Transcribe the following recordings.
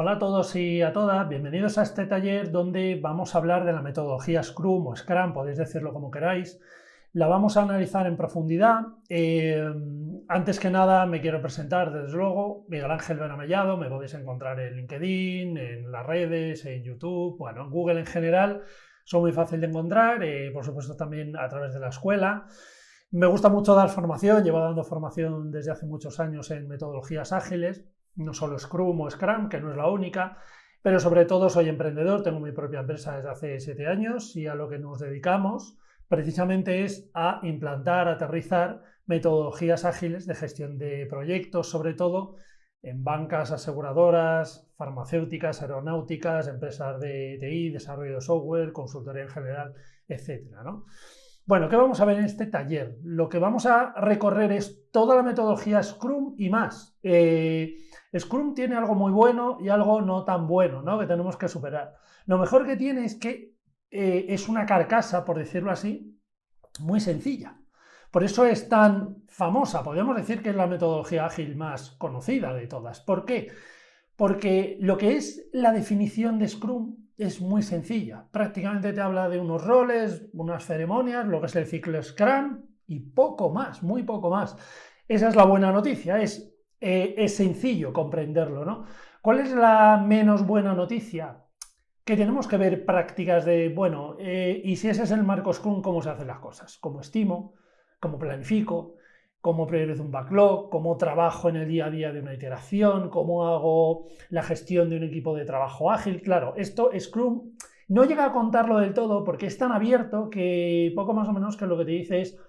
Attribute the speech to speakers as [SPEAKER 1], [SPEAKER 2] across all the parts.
[SPEAKER 1] Hola a todos y a todas, bienvenidos a este taller donde vamos a hablar de la metodología Scrum o Scrum, podéis decirlo como queráis. La vamos a analizar en profundidad. Antes que nada me quiero presentar, desde luego, Miguel Ángel Benamellado, me podéis encontrar en LinkedIn, en las redes, en YouTube, bueno, en Google en general, soy muy fácil de encontrar, por supuesto también a través de la escuela. Me gusta mucho dar formación, llevo dando formación desde hace muchos años en metodologías ágiles, no solo Scrum o Scrum, que no es la única, pero sobre todo soy emprendedor, tengo mi propia empresa desde hace 7 años y a lo que nos dedicamos precisamente es a implantar, aterrizar metodologías ágiles de gestión de proyectos, sobre todo en bancas aseguradoras, farmacéuticas, aeronáuticas, empresas de TI, desarrollo de software, consultoría en general, etcétera, ¿no? Bueno, ¿qué vamos a ver en este taller? Lo que vamos a recorrer es toda la metodología Scrum y más. Scrum tiene algo muy bueno y algo no tan bueno, ¿no? Que tenemos que superar. Lo mejor que tiene es que es una carcasa, por decirlo así, muy sencilla. Por eso es tan famosa, podríamos decir que es la metodología ágil más conocida de todas. ¿Por qué? Porque lo que es la definición de Scrum es muy sencilla. Prácticamente te habla de unos roles, unas ceremonias, lo que es el ciclo Scrum y poco más, muy poco más. Esa es la buena noticia, es sencillo comprenderlo, ¿no? ¿Cuál es la menos buena noticia? Que tenemos que ver prácticas de, bueno, y si ese es el marco Scrum, ¿cómo se hacen las cosas? ¿Cómo estimo? ¿Cómo planifico? ¿Cómo priorizo un backlog? ¿Cómo trabajo en el día a día de una iteración? ¿Cómo hago la gestión de un equipo de trabajo ágil? Claro, esto Scrum no llega a contarlo del todo porque es tan abierto que poco más o menos que lo que te dice es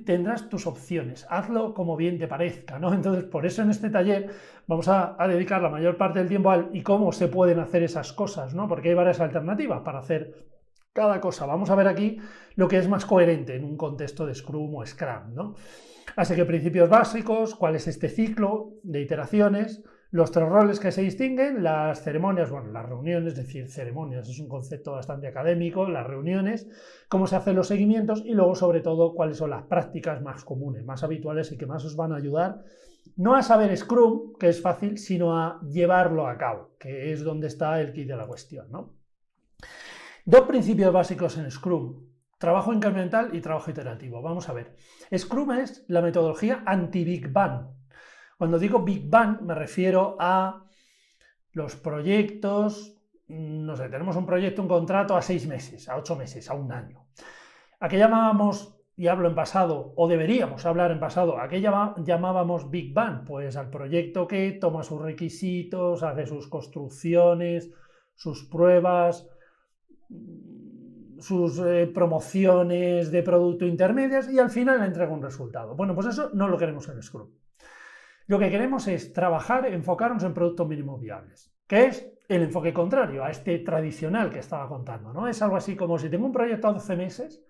[SPEAKER 1] tendrás tus opciones, hazlo como bien te parezca, ¿no? Entonces, por eso en este taller vamos a dedicar la mayor parte del tiempo al y cómo se pueden hacer esas cosas, ¿no? Porque hay varias alternativas para hacer cada cosa. Vamos a ver aquí lo que es más coherente en un contexto de Scrum o Scrum, ¿no? Así que principios básicos, cuál es este ciclo de iteraciones, los 3 roles que se distinguen, las ceremonias, bueno, las reuniones, es decir, ceremonias es un concepto bastante académico, las reuniones, cómo se hacen los seguimientos y luego, sobre todo, cuáles son las prácticas más comunes, más habituales y que más os van a ayudar no a saber Scrum, que es fácil, sino a llevarlo a cabo, que es donde está el quid de la cuestión, ¿no? 2 principios básicos en Scrum, trabajo incremental y trabajo iterativo. Vamos a ver. Scrum es la metodología anti-Big Bang. Cuando digo Big Bang me refiero a los proyectos, no sé, tenemos un proyecto, un contrato a 6 meses, a 8 meses, a un año. ¿A qué llamábamos, y hablo en pasado, o deberíamos hablar en pasado, a qué llamábamos Big Bang? Pues al proyecto que toma sus requisitos, hace sus construcciones, sus pruebas, sus promociones de producto intermedias y al final entrega un resultado. Bueno, pues eso no lo queremos en Scrum. Lo que queremos es trabajar, enfocarnos en productos mínimos viables, que es el enfoque contrario a este tradicional que estaba contando, ¿no? Es algo así como si tengo un proyecto a 12 meses,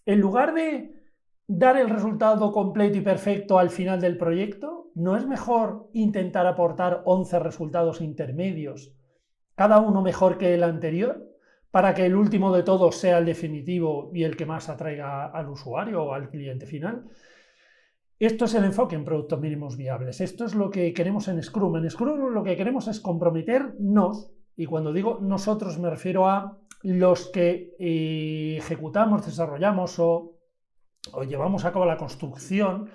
[SPEAKER 1] en lugar de dar el resultado completo y perfecto al final del proyecto, ¿no es mejor intentar aportar 11 resultados intermedios, cada uno mejor que el anterior, para que el último de todos sea el definitivo y el que más atraiga al usuario o al cliente final? Esto es el enfoque en productos mínimos viables. Esto es lo que queremos en Scrum. En Scrum lo que queremos es comprometernos, y cuando digo nosotros me refiero a los que ejecutamos, desarrollamos o llevamos a cabo la construcción.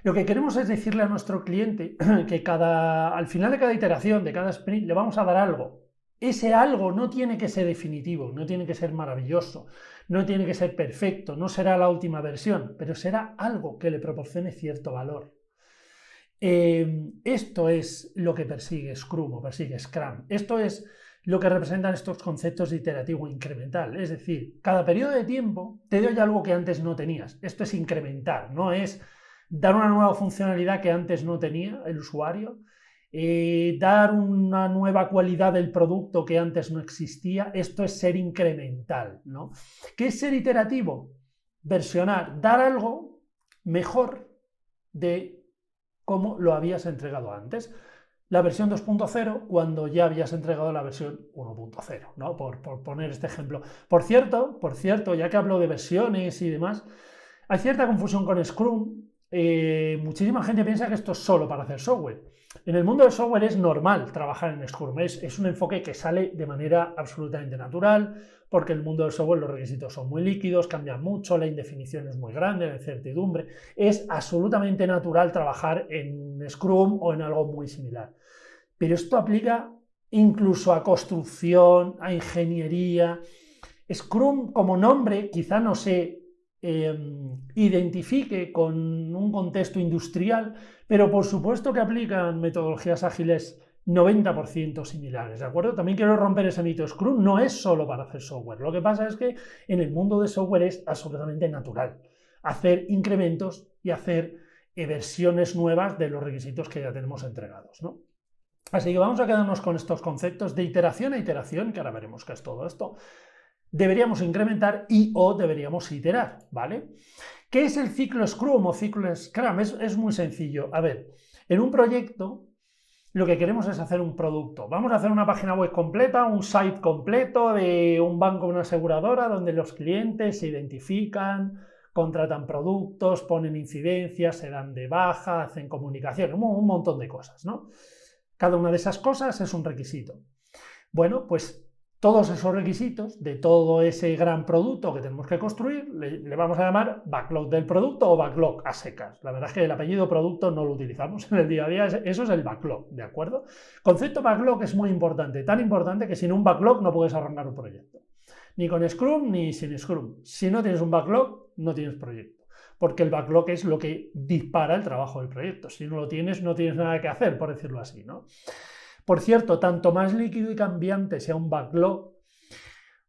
[SPEAKER 1] Lo que queremos es decirle a nuestro cliente que al final de cada iteración, de cada sprint, le vamos a dar algo. Ese algo no tiene que ser definitivo, no tiene que ser maravilloso, no tiene que ser perfecto, no será la última versión, pero será algo que le proporcione cierto valor. Esto es lo que persigue Scrum o persigue Scrum. Esto es lo que representan estos conceptos de iterativo incremental. Es decir, cada periodo de tiempo te doy algo que antes no tenías. Esto es incrementar, no es dar una nueva funcionalidad que antes no tenía el usuario, dar una nueva cualidad del producto que antes no existía. Esto es ser incremental, ¿no? ¿Qué es ser iterativo? Versionar, dar algo mejor de cómo lo habías entregado antes. La versión 2.0 cuando ya habías entregado la versión 1.0, ¿no? Por poner este ejemplo. Por cierto, ya que hablo de versiones y demás, hay cierta confusión con Scrum muchísima gente piensa que esto es solo para hacer software. En el mundo del software es normal trabajar en Scrum, es un enfoque que sale de manera absolutamente natural, porque en el mundo del software los requisitos son muy líquidos, cambian mucho, la indefinición es muy grande, la incertidumbre. Es absolutamente natural trabajar en Scrum o en algo muy similar. Pero esto aplica incluso a construcción, a ingeniería. Scrum como nombre quizá no se identifique con un contexto industrial, pero por supuesto que aplican metodologías ágiles 90% similares, ¿de acuerdo? También quiero romper ese mito. Scrum no es solo para hacer software. Lo que pasa es que en el mundo de software es absolutamente natural hacer incrementos y hacer versiones nuevas de los requisitos que ya tenemos entregados, ¿no? Así que vamos a quedarnos con estos conceptos de iteración a iteración, que ahora veremos qué es todo esto. Deberíamos incrementar y o deberíamos iterar, ¿vale? ¿Qué es el ciclo Scrum o ciclo Scrum? Es muy sencillo. A ver, en un proyecto lo que queremos es hacer un producto. Vamos a hacer una página web completa, un site completo de un banco o una aseguradora donde los clientes se identifican, contratan productos, ponen incidencias, se dan de baja, hacen comunicación, un montón de cosas, ¿no? Cada una de esas cosas es un requisito. Bueno, pues todos esos requisitos de todo ese gran producto que tenemos que construir le vamos a llamar backlog del producto o backlog a secas. La verdad es que el apellido producto no lo utilizamos en el día a día, eso es el backlog, ¿de acuerdo? El concepto backlog es muy importante, tan importante que sin un backlog no puedes arrancar un proyecto. Ni con Scrum ni sin Scrum. Si no tienes un backlog, no tienes proyecto. Porque el backlog es lo que dispara el trabajo del proyecto. Si no lo tienes, no tienes nada que hacer, por decirlo así, ¿no? Por cierto, tanto más líquido y cambiante sea un backlog,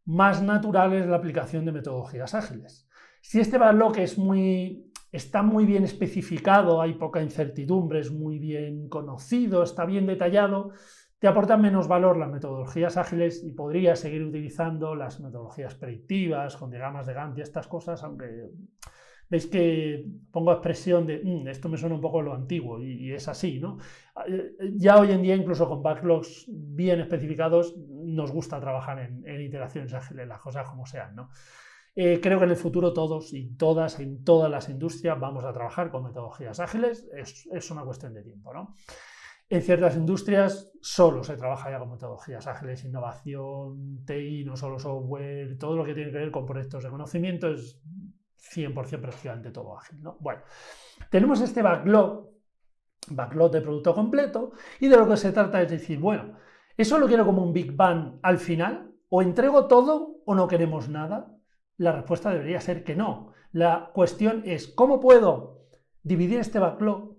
[SPEAKER 1] más natural es la aplicación de metodologías ágiles. Si este backlog está muy bien especificado, hay poca incertidumbre, es muy bien conocido, está bien detallado, te aportan menos valor las metodologías ágiles y podrías seguir utilizando las metodologías predictivas, con diagramas de Gantt y estas cosas, aunque veis que pongo expresión de esto me suena un poco a lo antiguo y es así, ¿no? Ya hoy en día, incluso con backlogs bien especificados, nos gusta trabajar en iteraciones ágiles, las cosas como sean, ¿no? Creo que en el futuro todos y todas, en todas las industrias, vamos a trabajar con metodologías ágiles, es una cuestión de tiempo, ¿no? En ciertas industrias solo se trabaja ya con metodologías ágiles, innovación, TI, no solo software, todo lo que tiene que ver con proyectos de conocimiento es 100% prácticamente todo ágil, ¿no? Bueno, tenemos este backlog de producto completo y de lo que se trata es decir, bueno, ¿eso lo quiero como un Big Bang al final? ¿O entrego todo o no queremos nada? La respuesta debería ser que no. La cuestión es, ¿cómo puedo dividir este backlog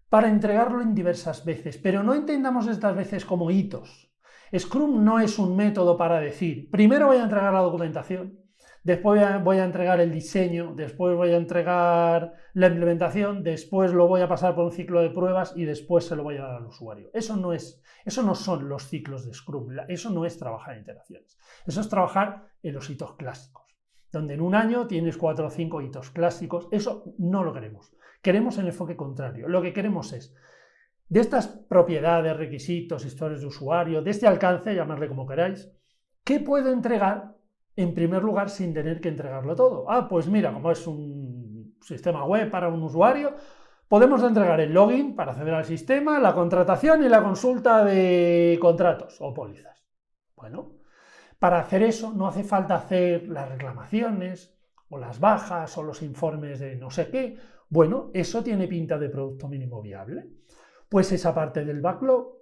[SPEAKER 1] para entregarlo en diversas veces? Pero no entendamos estas veces como hitos. Scrum no es un método para decir, primero voy a entregar la documentación, después voy a entregar el diseño, después voy a entregar la implementación, después lo voy a pasar por un ciclo de pruebas y después se lo voy a dar al usuario. Eso no son los ciclos de Scrum, eso no es trabajar en iteraciones. Eso es trabajar en los hitos clásicos, donde en un año tienes 4 o 5 hitos clásicos. Eso no lo queremos. Queremos el enfoque contrario. Lo que queremos es, de estas propiedades, requisitos, historias de usuario, de este alcance, llamarle como queráis, ¿qué puedo entregar en primer lugar sin tener que entregarlo todo? Ah, pues mira, como es un sistema web para un usuario, podemos entregar el login para acceder al sistema, la contratación y la consulta de contratos o pólizas. Bueno, para hacer eso no hace falta hacer las reclamaciones o las bajas o los informes de no sé qué. Bueno, eso tiene pinta de producto mínimo viable. Pues esa parte del backlog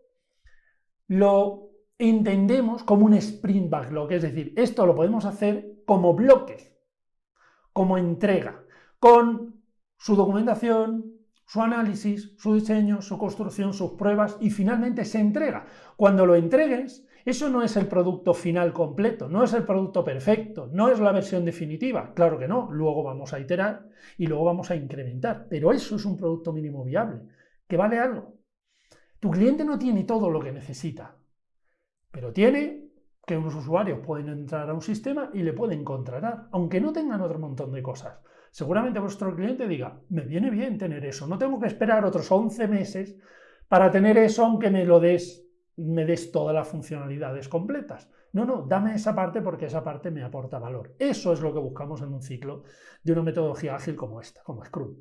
[SPEAKER 1] lo entendemos como un sprint backlog, es decir, esto lo podemos hacer como bloque, como entrega, con su documentación, su análisis, su diseño, su construcción, sus pruebas y finalmente se entrega. Cuando lo entregues, eso no es el producto final completo, no es el producto perfecto, no es la versión definitiva, claro que no, luego vamos a iterar y luego vamos a incrementar, pero eso es un producto mínimo viable, que vale algo. Tu cliente no tiene todo lo que necesita, pero tiene que unos usuarios pueden entrar a un sistema y le pueden contratar, aunque no tengan otro montón de cosas. Seguramente vuestro cliente diga, me viene bien tener eso, no tengo que esperar otros 11 meses para tener eso aunque me des todas las funcionalidades completas. No, dame esa parte porque esa parte me aporta valor. Eso es lo que buscamos en un ciclo de una metodología ágil como esta, como Scrum.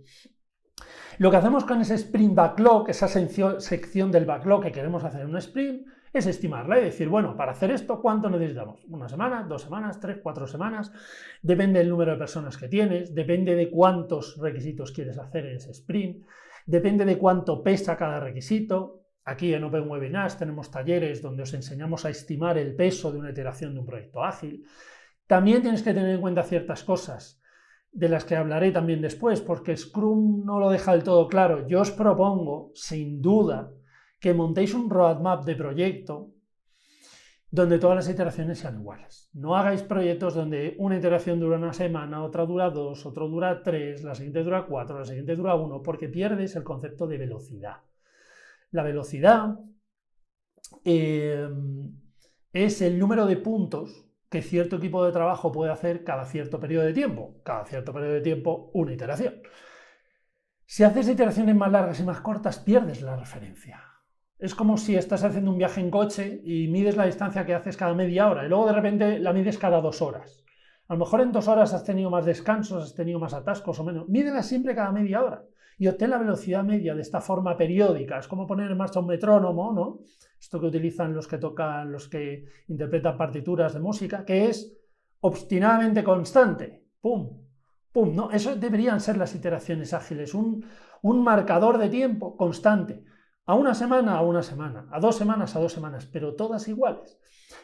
[SPEAKER 1] Lo que hacemos con ese sprint backlog, esa sección del backlog que queremos hacer en un sprint, es estimarla y decir, bueno, para hacer esto, ¿cuánto necesitamos? ¿Una semana, 2 semanas, 3, 4 semanas? Depende del número de personas que tienes, depende de cuántos requisitos quieres hacer en ese sprint, depende de cuánto pesa cada requisito. Aquí en Open Webinars tenemos talleres donde os enseñamos a estimar el peso de una iteración de un proyecto ágil. También tienes que tener en cuenta ciertas cosas de las que hablaré también después, porque Scrum no lo deja del todo claro. Yo os propongo, sin duda, que montéis un roadmap de proyecto donde todas las iteraciones sean iguales. No hagáis proyectos donde una iteración dura una semana, otra dura 2, otro dura 3, la siguiente dura 4, la siguiente dura 1, porque pierdes el concepto de velocidad. La velocidad es el número de puntos que cierto equipo de trabajo puede hacer cada cierto periodo de tiempo. Cada cierto periodo de tiempo, una iteración. Si haces iteraciones más largas y más cortas, pierdes la referencia. Es como si estás haciendo un viaje en coche y mides la distancia que haces cada media hora y luego de repente la mides cada 2 horas. A lo mejor en 2 horas has tenido más descansos, has tenido más atascos o menos. Mídela siempre cada media hora y obtén la velocidad media de esta forma periódica. Es como poner en marcha un metrónomo, ¿no? Esto que utilizan los que interpretan partituras de música, que es obstinadamente constante. ¡Pum! ¡Pum! ¿No? Eso deberían ser las iteraciones ágiles, un marcador de tiempo constante. A una semana, a 2 semanas, a 2 semanas, pero todas iguales.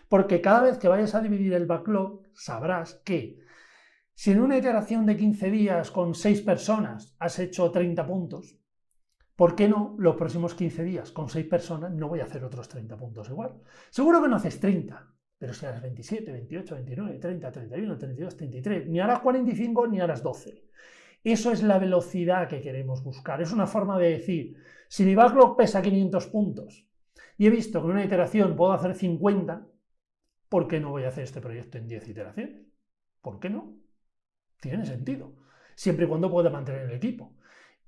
[SPEAKER 1] Porque cada vez que vayas a dividir el backlog, sabrás que si en una iteración de 15 días con 6 personas has hecho 30 puntos, ¿por qué no los próximos 15 días con 6 personas no voy a hacer otros 30 puntos igual? Seguro que no haces 30, pero si harás 27, 28, 29, 30, 31, 32, 33, ni harás 45 ni harás 12. Eso es la velocidad que queremos buscar. Es una forma de decir, si mi backlog pesa 500 puntos y he visto que en una iteración puedo hacer 50, ¿por qué no voy a hacer este proyecto en 10 iteraciones? ¿Por qué no? Tiene sentido, siempre y cuando pueda mantener el equipo.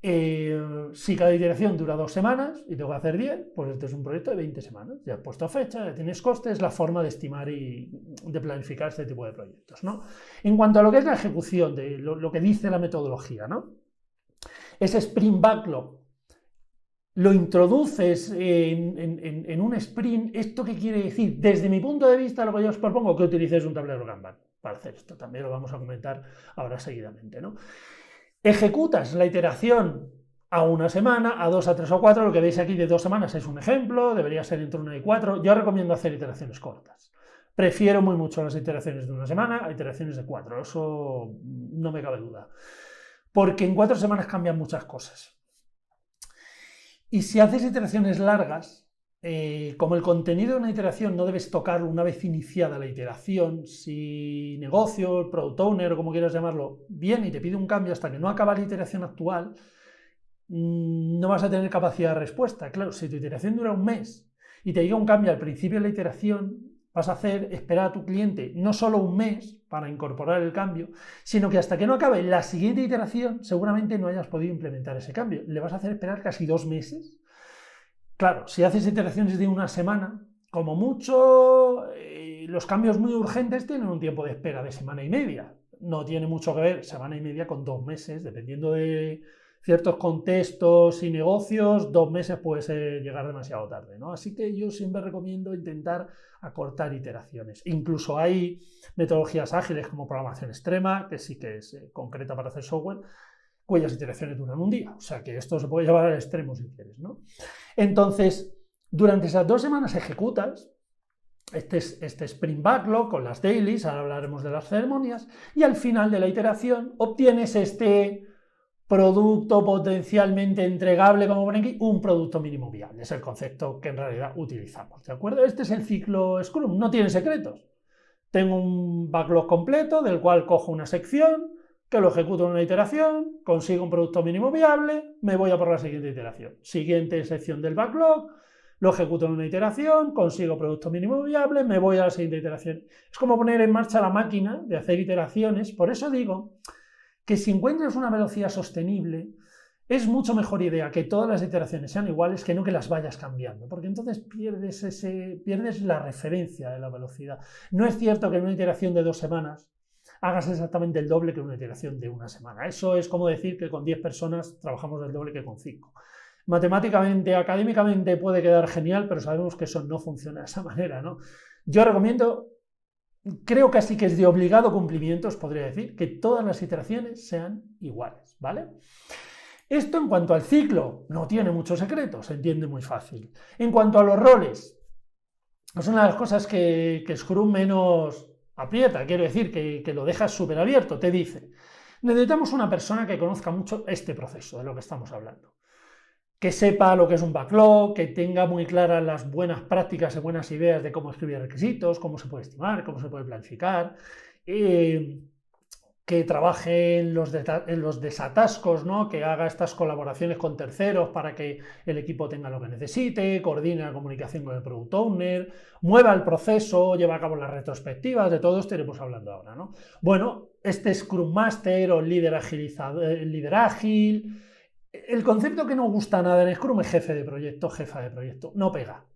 [SPEAKER 1] Si cada iteración dura 2 semanas y tengo que hacer 10, pues este es un proyecto de 20 semanas. Ya has puesto fecha, ya tienes costes, es la forma de estimar y de planificar este tipo de proyectos, ¿no? En cuanto a lo que es la ejecución, de lo que dice la metodología, ¿no? Ese sprint backlog lo introduces en un sprint. ¿Esto qué quiere decir? Desde mi punto de vista, lo que yo os propongo, que utilicéis un tablero Kanban para hacer esto. También lo vamos a comentar ahora seguidamente, ¿no? Ejecutas la iteración a una semana, a 2, a 3 o 4. Lo que veis aquí de 2 semanas es un ejemplo, debería ser entre 1 y 4. Yo recomiendo hacer iteraciones cortas. Prefiero muy mucho las iteraciones de una semana a iteraciones de 4, eso no me cabe duda. Porque en 4 semanas cambian muchas cosas. Y si haces iteraciones largas, como el contenido de una iteración no debes tocarlo una vez iniciada la iteración, si negocio, el product owner o como quieras llamarlo, viene y te pide un cambio hasta que no acaba la iteración actual, no vas a tener capacidad de respuesta. Claro, si tu iteración dura un mes y te llega un cambio al principio de la iteración, vas a esperar a tu cliente no solo un mes para incorporar el cambio, sino que hasta que no acabe la siguiente iteración seguramente no hayas podido implementar ese cambio. Le vas a hacer esperar casi 2 meses. Claro, si haces iteraciones de una semana, como mucho, los cambios muy urgentes tienen un tiempo de espera de semana y media. No tiene mucho que ver semana y media con 2 meses, dependiendo de ciertos contextos y negocios, 2 meses puede llegar demasiado tarde, ¿no? Así que yo siempre recomiendo intentar acortar iteraciones. Incluso hay metodologías ágiles como programación extrema, que sí que es concreta para hacer software, cuyas iteraciones duran un día. O sea que esto se puede llevar al extremo si quieres, ¿no? Entonces, durante esas 2 semanas ejecutas este sprint backlog con las dailies, ahora hablaremos de las ceremonias, y al final de la iteración obtienes este producto potencialmente entregable, como ponen aquí, un producto mínimo viable. Es el concepto que en realidad utilizamos, ¿de acuerdo? Este es el ciclo Scrum, no tiene secretos. Tengo un backlog completo del cual cojo una sección, que lo ejecuto en una iteración, consigo un producto mínimo viable, me voy a por la siguiente iteración. Siguiente sección del backlog, lo ejecuto en una iteración, consigo producto mínimo viable, me voy a la siguiente iteración. Es como poner en marcha la máquina de hacer iteraciones. Por eso digo que si encuentras una velocidad sostenible, es mucho mejor idea que todas las iteraciones sean iguales que no que las vayas cambiando, porque entonces pierdes la referencia de la velocidad. No es cierto que en una iteración de 2 semanas hagas exactamente el doble que una iteración de una semana. Eso es como decir que con 10 personas trabajamos el doble que con 5. Matemáticamente, académicamente puede quedar genial, pero sabemos que eso no funciona de esa manera, ¿no? Yo recomiendo, creo casi que es de obligado cumplimiento, os podría decir, que todas las iteraciones sean iguales, ¿vale? Esto en cuanto al ciclo, no tiene mucho secreto, se entiende muy fácil. En cuanto a los roles, es una de las cosas que Scrum menos aprieta, quiero decir, que lo dejas súper abierto, te dice, necesitamos una persona que conozca mucho este proceso de lo que estamos hablando, que sepa lo que es un backlog, que tenga muy claras las buenas prácticas y buenas ideas de cómo escribir requisitos, cómo se puede estimar, cómo se puede planificar, que trabaje en los desatascos, ¿no? Que haga estas colaboraciones con terceros para que el equipo tenga lo que necesite, coordine la comunicación con el Product Owner, mueva el proceso, lleve a cabo las retrospectivas, de todo esto iremos hablando ahora, ¿no? Bueno, este Scrum Master o líder ágil, el concepto que no gusta nada en Scrum es jefe de proyecto, jefa de proyecto, no pega,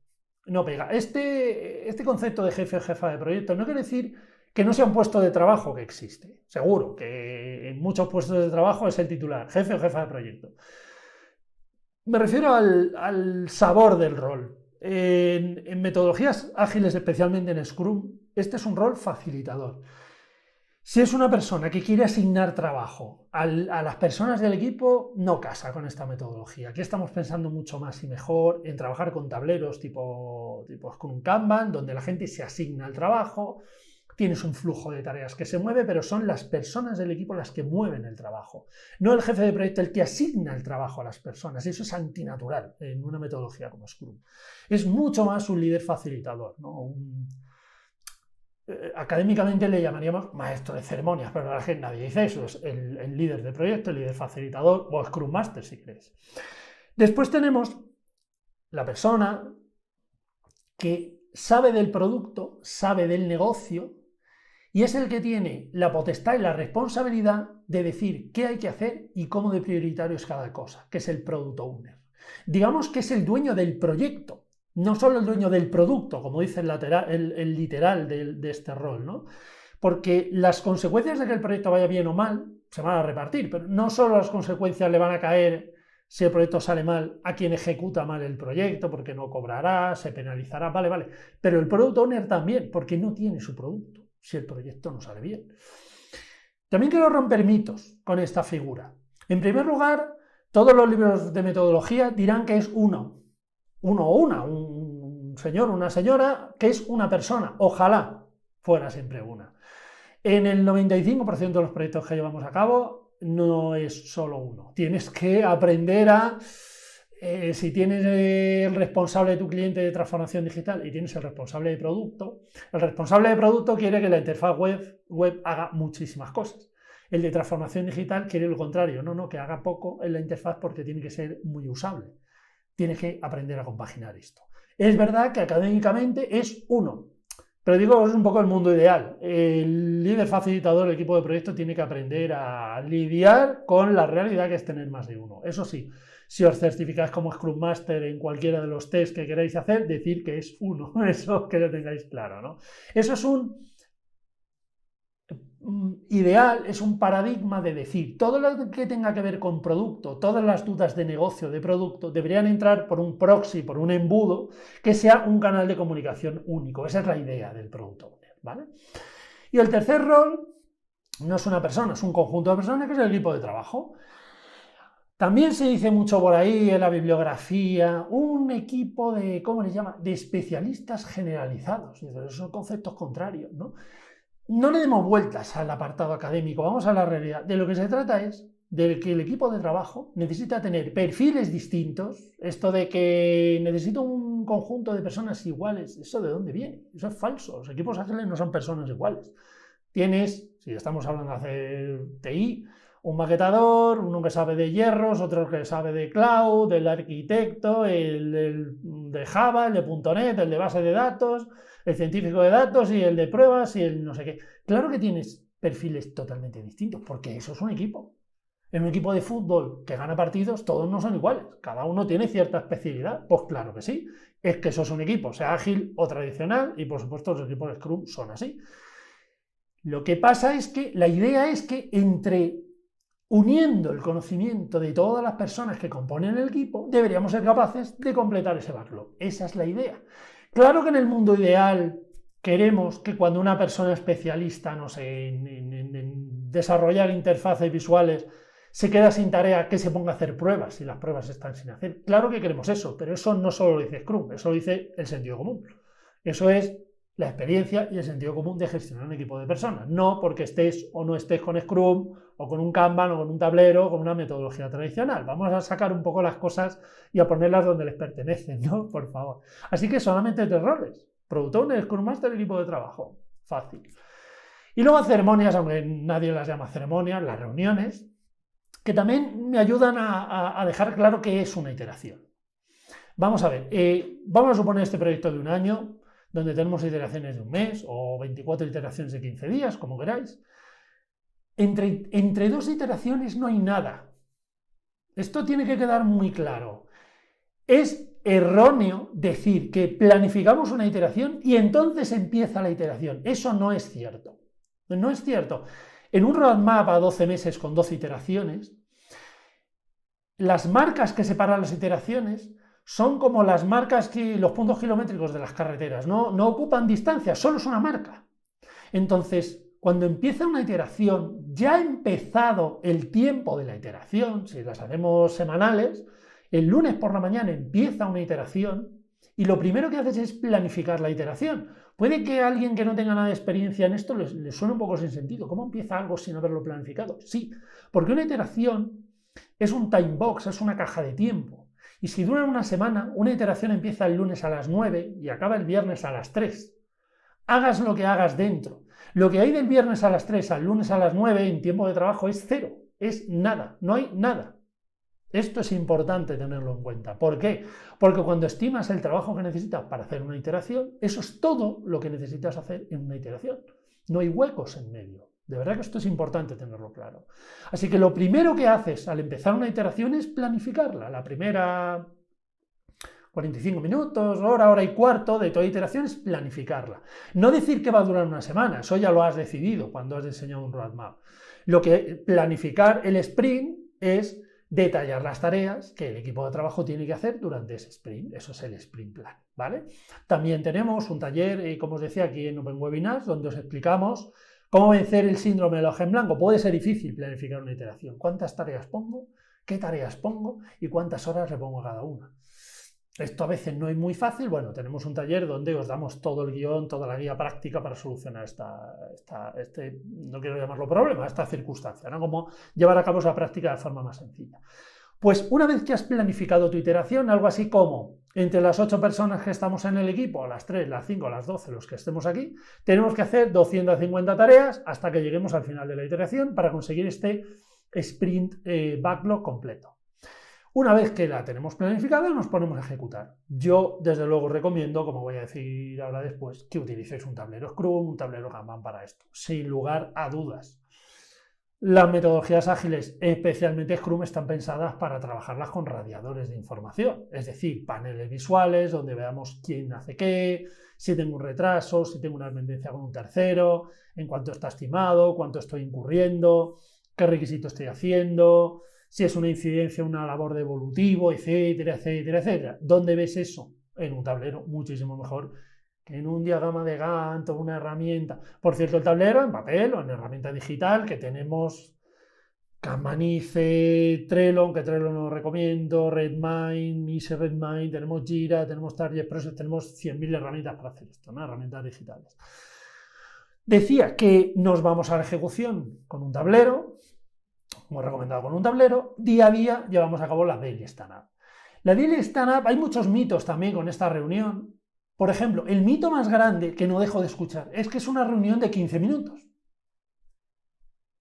[SPEAKER 1] no pega. Este concepto de jefe o jefa de proyecto no quiere decir que no sea un puesto de trabajo que existe. Seguro que en muchos puestos de trabajo es el titular, jefe o jefa de proyecto. Me refiero al sabor del rol. En metodologías ágiles, especialmente en Scrum, este es un rol facilitador. Si es una persona que quiere asignar trabajo a las personas del equipo, no casa con esta metodología. Aquí estamos pensando mucho más y mejor en trabajar con tableros tipo Scrum Kanban, donde la gente se asigna el trabajo. Tienes un flujo de tareas que se mueve, pero son las personas del equipo las que mueven el trabajo. No el jefe de proyecto el que asigna el trabajo a las personas. Eso es antinatural en una metodología como Scrum. Es mucho más un líder facilitador, ¿no? Académicamente le llamaríamos maestro de ceremonias, pero la gente nadie dice eso. Es el líder de proyecto, el líder facilitador o Scrum Master, si queréis. Después tenemos la persona que sabe del producto, sabe del negocio, y es el que tiene la potestad y la responsabilidad de decir qué hay que hacer y cómo de prioritario es cada cosa, que es el Product Owner. Digamos que es el dueño del proyecto, no solo el dueño del producto, como dice el literal de este rol, ¿no? Porque las consecuencias de que el proyecto vaya bien o mal se van a repartir, pero no solo las consecuencias le van a caer si el proyecto sale mal a quien ejecuta mal el proyecto, porque no cobrará, se penalizará, vale, pero el Product Owner también, porque no tiene su producto si el proyecto no sale bien. También quiero romper mitos con esta figura. En primer lugar, todos los libros de metodología dirán que es uno o una, un señor o una señora, que es una persona. Ojalá fuera siempre una. En el 95% de los proyectos que llevamos a cabo no es solo uno. Tienes que aprender a... si tienes el responsable de tu cliente de transformación digital y tienes el responsable de producto, el responsable de producto quiere que la interfaz web haga muchísimas cosas. El de transformación digital quiere lo contrario, no, que haga poco en la interfaz porque tiene que ser muy usable. Tienes que aprender a compaginar esto. Es verdad que académicamente es uno, pero digo, es un poco el mundo ideal. El líder facilitador del equipo de proyecto tiene que aprender a lidiar con la realidad que es tener más de uno. Eso sí, si os certificáis como Scrum Master en cualquiera de los tests que queráis hacer, decir que es uno. Eso que lo tengáis claro, ¿no? Eso es un ideal, es un paradigma de decir, todo lo que tenga que ver con producto, todas las dudas de negocio, de producto, deberían entrar por un proxy, por un embudo, que sea un canal de comunicación único. Esa es la idea del Product Owner, ¿vale? Y el tercer rol no es una persona, es un conjunto de personas que es el equipo de trabajo. También se dice mucho por ahí en la bibliografía, un equipo de, ¿cómo les llama?, de especialistas generalizados. Esos son conceptos contrarios, ¿no? No le demos vueltas al apartado académico, vamos a la realidad. De lo que se trata es de que el equipo de trabajo necesita tener perfiles distintos. Esto de que necesito un conjunto de personas iguales, ¿eso de dónde viene? Eso es falso. Los equipos ágiles no son personas iguales. Tienes, si estamos hablando de hacer TI, un maquetador, uno que sabe de hierros, otro que sabe de cloud, el arquitecto, el de Java, el de .NET, el de base de datos, el científico de datos y el de pruebas y el no sé qué. Claro que tienes perfiles totalmente distintos, porque eso es un equipo. En un equipo de fútbol que gana partidos, todos no son iguales. Cada uno tiene cierta especialidad. Pues claro que sí. Es que eso es un equipo, sea ágil o tradicional, y por supuesto los equipos de Scrum son así. Lo que pasa es que la idea es que uniendo el conocimiento de todas las personas que componen el equipo, deberíamos ser capaces de completar ese backlog. Esa es la idea. Claro que en el mundo ideal queremos que cuando una persona especialista, no sé, en desarrollar interfaces visuales, se queda sin tarea, que se ponga a hacer pruebas si las pruebas están sin hacer. Claro que queremos eso, pero eso no solo lo dice Scrum, eso lo dice el sentido común. Eso es la experiencia y el sentido común de gestionar un equipo de personas. No porque estés o no estés con Scrum, o con un Kanban, o con un tablero, o con una metodología tradicional. Vamos a sacar un poco las cosas y a ponerlas donde les pertenecen, ¿no? Por favor. Así que solamente 3 roles. Product Owner, Scrum Master, equipo de trabajo. Fácil. Y luego ceremonias, aunque nadie las llama ceremonias, las reuniones, que también me ayudan a dejar claro qué es una iteración. Vamos a ver, vamos a suponer este proyecto de un año, donde tenemos iteraciones de un mes o 24 iteraciones de 15 días, como queráis. Entre 2 iteraciones no hay nada. Esto tiene que quedar muy claro. Es erróneo decir que planificamos una iteración y entonces empieza la iteración. Eso no es cierto. No es cierto. En un roadmap a 12 meses con 12 iteraciones, las marcas que separan las iteraciones son como las marcas los puntos kilométricos de las carreteras. No ocupan distancia, solo es una marca. Entonces, cuando empieza una iteración, ya ha empezado el tiempo de la iteración, si las hacemos semanales, el lunes por la mañana empieza una iteración y lo primero que haces es planificar la iteración. Puede que a alguien que no tenga nada de experiencia en esto le suene un poco sin sentido. ¿Cómo empieza algo sin haberlo planificado? Sí, porque una iteración es un time box, es una caja de tiempo. Y si dura una semana, una iteración empieza el lunes a las 9 y acaba el viernes a las 3. Hagas lo que hagas dentro. Lo que hay del viernes a las 3 al lunes a las 9 en tiempo de trabajo es 0, es nada, no hay nada. Esto es importante tenerlo en cuenta. ¿Por qué? Porque cuando estimas el trabajo que necesitas para hacer una iteración, eso es todo lo que necesitas hacer en una iteración. No hay huecos en medio. De verdad que esto es importante tenerlo claro. Así que lo primero que haces al empezar una iteración es planificarla. La primera 45 minutos, hora y cuarto de toda iteración es planificarla. No decir que va a durar una semana, eso ya lo has decidido cuando has diseñado un roadmap. Lo que planificar el sprint es detallar las tareas que el equipo de trabajo tiene que hacer durante ese sprint. Eso es el sprint plan, ¿vale? También tenemos un taller, como os decía, aquí en Open Webinars, donde os explicamos cómo vencer el síndrome del hoja en blanco. Puede ser difícil planificar una iteración. ¿Cuántas tareas pongo? ¿Qué tareas pongo? ¿Y cuántas horas le pongo a cada una? Esto a veces no es muy fácil. Bueno, tenemos un taller donde os damos todo el guión, toda la guía práctica para solucionar no quiero llamarlo problema, esta circunstancia, ¿no? Cómo llevar a cabo esa práctica de forma más sencilla. Pues una vez que has planificado tu iteración, algo así como entre las 8 personas que estamos en el equipo, las 3, las 5, las 12, los que estemos aquí, tenemos que hacer 250 tareas hasta que lleguemos al final de la iteración para conseguir este sprint backlog completo. Una vez que la tenemos planificada, nos ponemos a ejecutar. Yo, desde luego, recomiendo, como voy a decir ahora después, que utilicéis un tablero Scrum, un tablero Kanban para esto, sin lugar a dudas. Las metodologías ágiles, especialmente Scrum, están pensadas para trabajarlas con radiadores de información, es decir, paneles visuales donde veamos quién hace qué, si tengo un retraso, si tengo una dependencia con un tercero, en cuánto está estimado, cuánto estoy incurriendo, qué requisito estoy haciendo, si es una incidencia, una labor de evolutivo, etcétera, etcétera, etcétera. ¿Dónde ves eso? En un tablero, muchísimo mejor que en un diagrama de Gantt o una herramienta. Por cierto, el tablero en papel o en herramienta digital, que tenemos Kanbanice, Trello, aunque Trello no lo recomiendo, Redmine, Easy Redmine, tenemos Jira, tenemos Target Process, tenemos 100.000 herramientas para hacer esto, ¿no? Herramientas digitales. Decía que nos vamos a la ejecución con un tablero, como he recomendado con un tablero, día a día llevamos a cabo la Daily Stand-Up. La Daily Stand-Up, hay muchos mitos también con esta reunión. Por ejemplo, el mito más grande que no dejo de escuchar es que es una reunión de 15 minutos.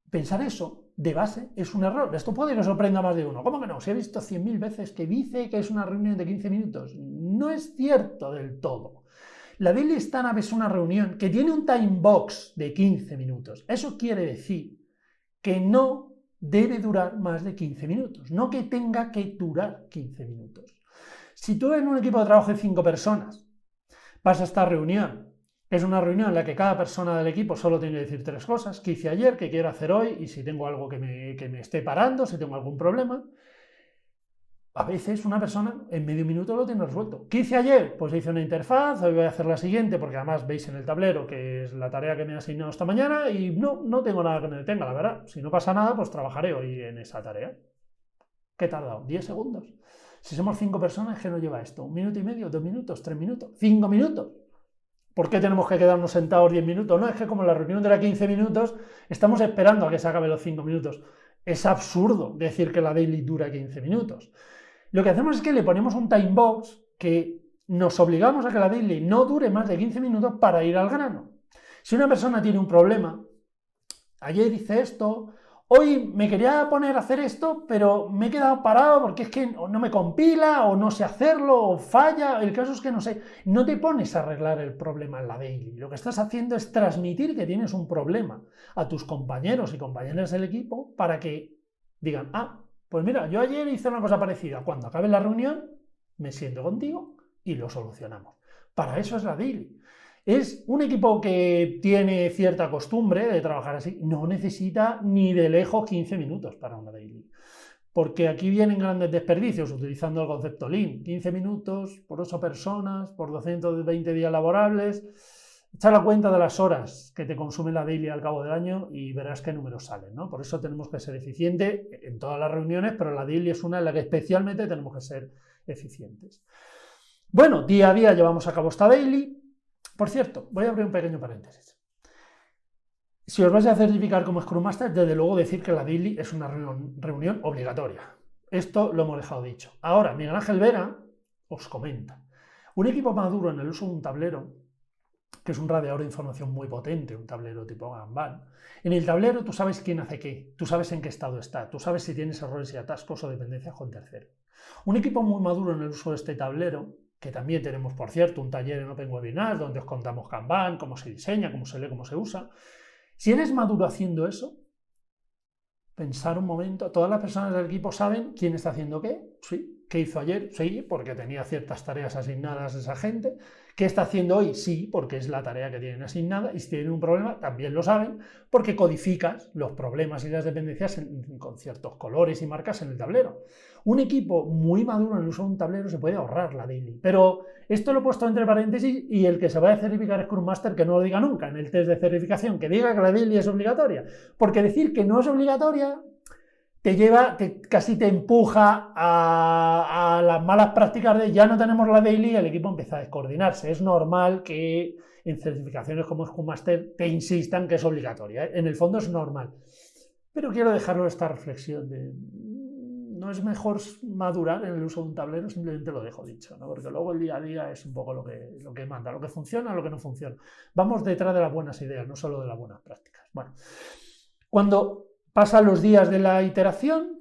[SPEAKER 1] Pensar eso, de base, es un error. Esto puede que sorprenda a más de uno. ¿Cómo que no? Si he visto 100.000 veces que dice que es una reunión de 15 minutos. No es cierto del todo. La Daily Stand-Up es una reunión que tiene un time box de 15 minutos. Eso quiere decir que no debe durar más de 15 minutos, no que tenga que durar 15 minutos. Si tú en un equipo de trabajo de 5 personas vas a esta reunión Es una reunión en la que cada persona del equipo solo tiene que decir 3 cosas: qué hice ayer, qué quiero hacer hoy y si tengo algo que me esté parando, si tengo algún problema. A veces una persona en medio minuto lo tiene resuelto. ¿Qué hice ayer? Pues hice una interfaz, hoy voy a hacer la siguiente, porque además veis en el tablero que es la tarea que me he asignado esta mañana y no tengo nada que me detenga, la verdad. Si no pasa nada, pues trabajaré hoy en esa tarea. ¿Qué he tardado? 10 segundos. Si somos 5 personas, ¿qué nos lleva esto? ¿1 minuto y medio? ¿2 minutos? ¿3 minutos? ¿5 minutos? ¿Por qué tenemos que quedarnos sentados 10 minutos? No, es que como la reunión dura 15 minutos, estamos esperando a que se acabe los 5 minutos. Es absurdo decir que la daily dura 15 minutos. Lo que hacemos es que le ponemos un time box que nos obligamos a que la daily no dure más de 15 minutos para ir al grano. Si una persona tiene un problema, ayer hice esto, hoy me quería poner a hacer esto, pero me he quedado parado porque es que no me compila, o no sé hacerlo, o falla, el caso es que no sé. No te pones a arreglar el problema en la daily. Lo que estás haciendo es transmitir que tienes un problema a tus compañeros y compañeras del equipo para que digan, pues mira, yo ayer hice una cosa parecida. Cuando acabe la reunión, me siento contigo y lo solucionamos. Para eso es la daily. Es un equipo que tiene cierta costumbre de trabajar así. No necesita ni de lejos 15 minutos para una daily. Porque aquí vienen grandes desperdicios utilizando el concepto Lean. 15 minutos por 8 personas, por 220 días laborables. Echa la cuenta de las horas que te consume la daily al cabo del año y verás qué números salen, ¿no? Por eso tenemos que ser eficientes en todas las reuniones, pero la daily es una en la que especialmente tenemos que ser eficientes. Bueno, día a día llevamos a cabo esta daily. Por cierto, voy a abrir un pequeño paréntesis. Si os vais a certificar como Scrum Master, desde luego decir que la daily es una reunión obligatoria. Esto lo hemos dejado dicho. Ahora, Miguel Ángel Vera os comenta. Un equipo maduro en el uso de un tablero, que es un radiador de información muy potente, un tablero tipo Kanban. En el tablero tú sabes quién hace qué, tú sabes en qué estado está, tú sabes si tienes errores y atascos o dependencias con terceros. Un equipo muy maduro en el uso de este tablero, que también tenemos, por cierto, un taller en Open Webinar donde os contamos Kanban, cómo se diseña, cómo se lee, cómo se usa. Si eres maduro haciendo eso, pensar un momento, todas las personas del equipo saben quién está haciendo qué, sí. ¿Qué hizo ayer? Sí, porque tenía ciertas tareas asignadas a esa gente. ¿Qué está haciendo hoy? Sí, porque es la tarea que tienen asignada. Y si tienen un problema, también lo saben, porque codificas los problemas y las dependencias con ciertos colores y marcas en el tablero. Un equipo muy maduro en el uso de un tablero se puede ahorrar la daily. Pero esto lo he puesto entre paréntesis y el que se vaya a certificar Scrum Master que no lo diga nunca en el test de certificación, que diga que la daily es obligatoria. Porque decir que no es obligatoria te lleva, casi te empuja a las malas prácticas de ya no tenemos la daily y el equipo empieza a descoordinarse. Es normal que en certificaciones como Scrum Master te insistan que es obligatoria, ¿eh? En el fondo es normal. Pero quiero dejarlo esta reflexión de no es mejor madurar en el uso de un tablero, simplemente lo dejo dicho, ¿no? Porque luego el día a día es un poco lo que manda, lo que funciona, lo que no funciona. Vamos detrás de las buenas ideas, no solo de las buenas prácticas. Bueno, cuando pasan los días de la iteración,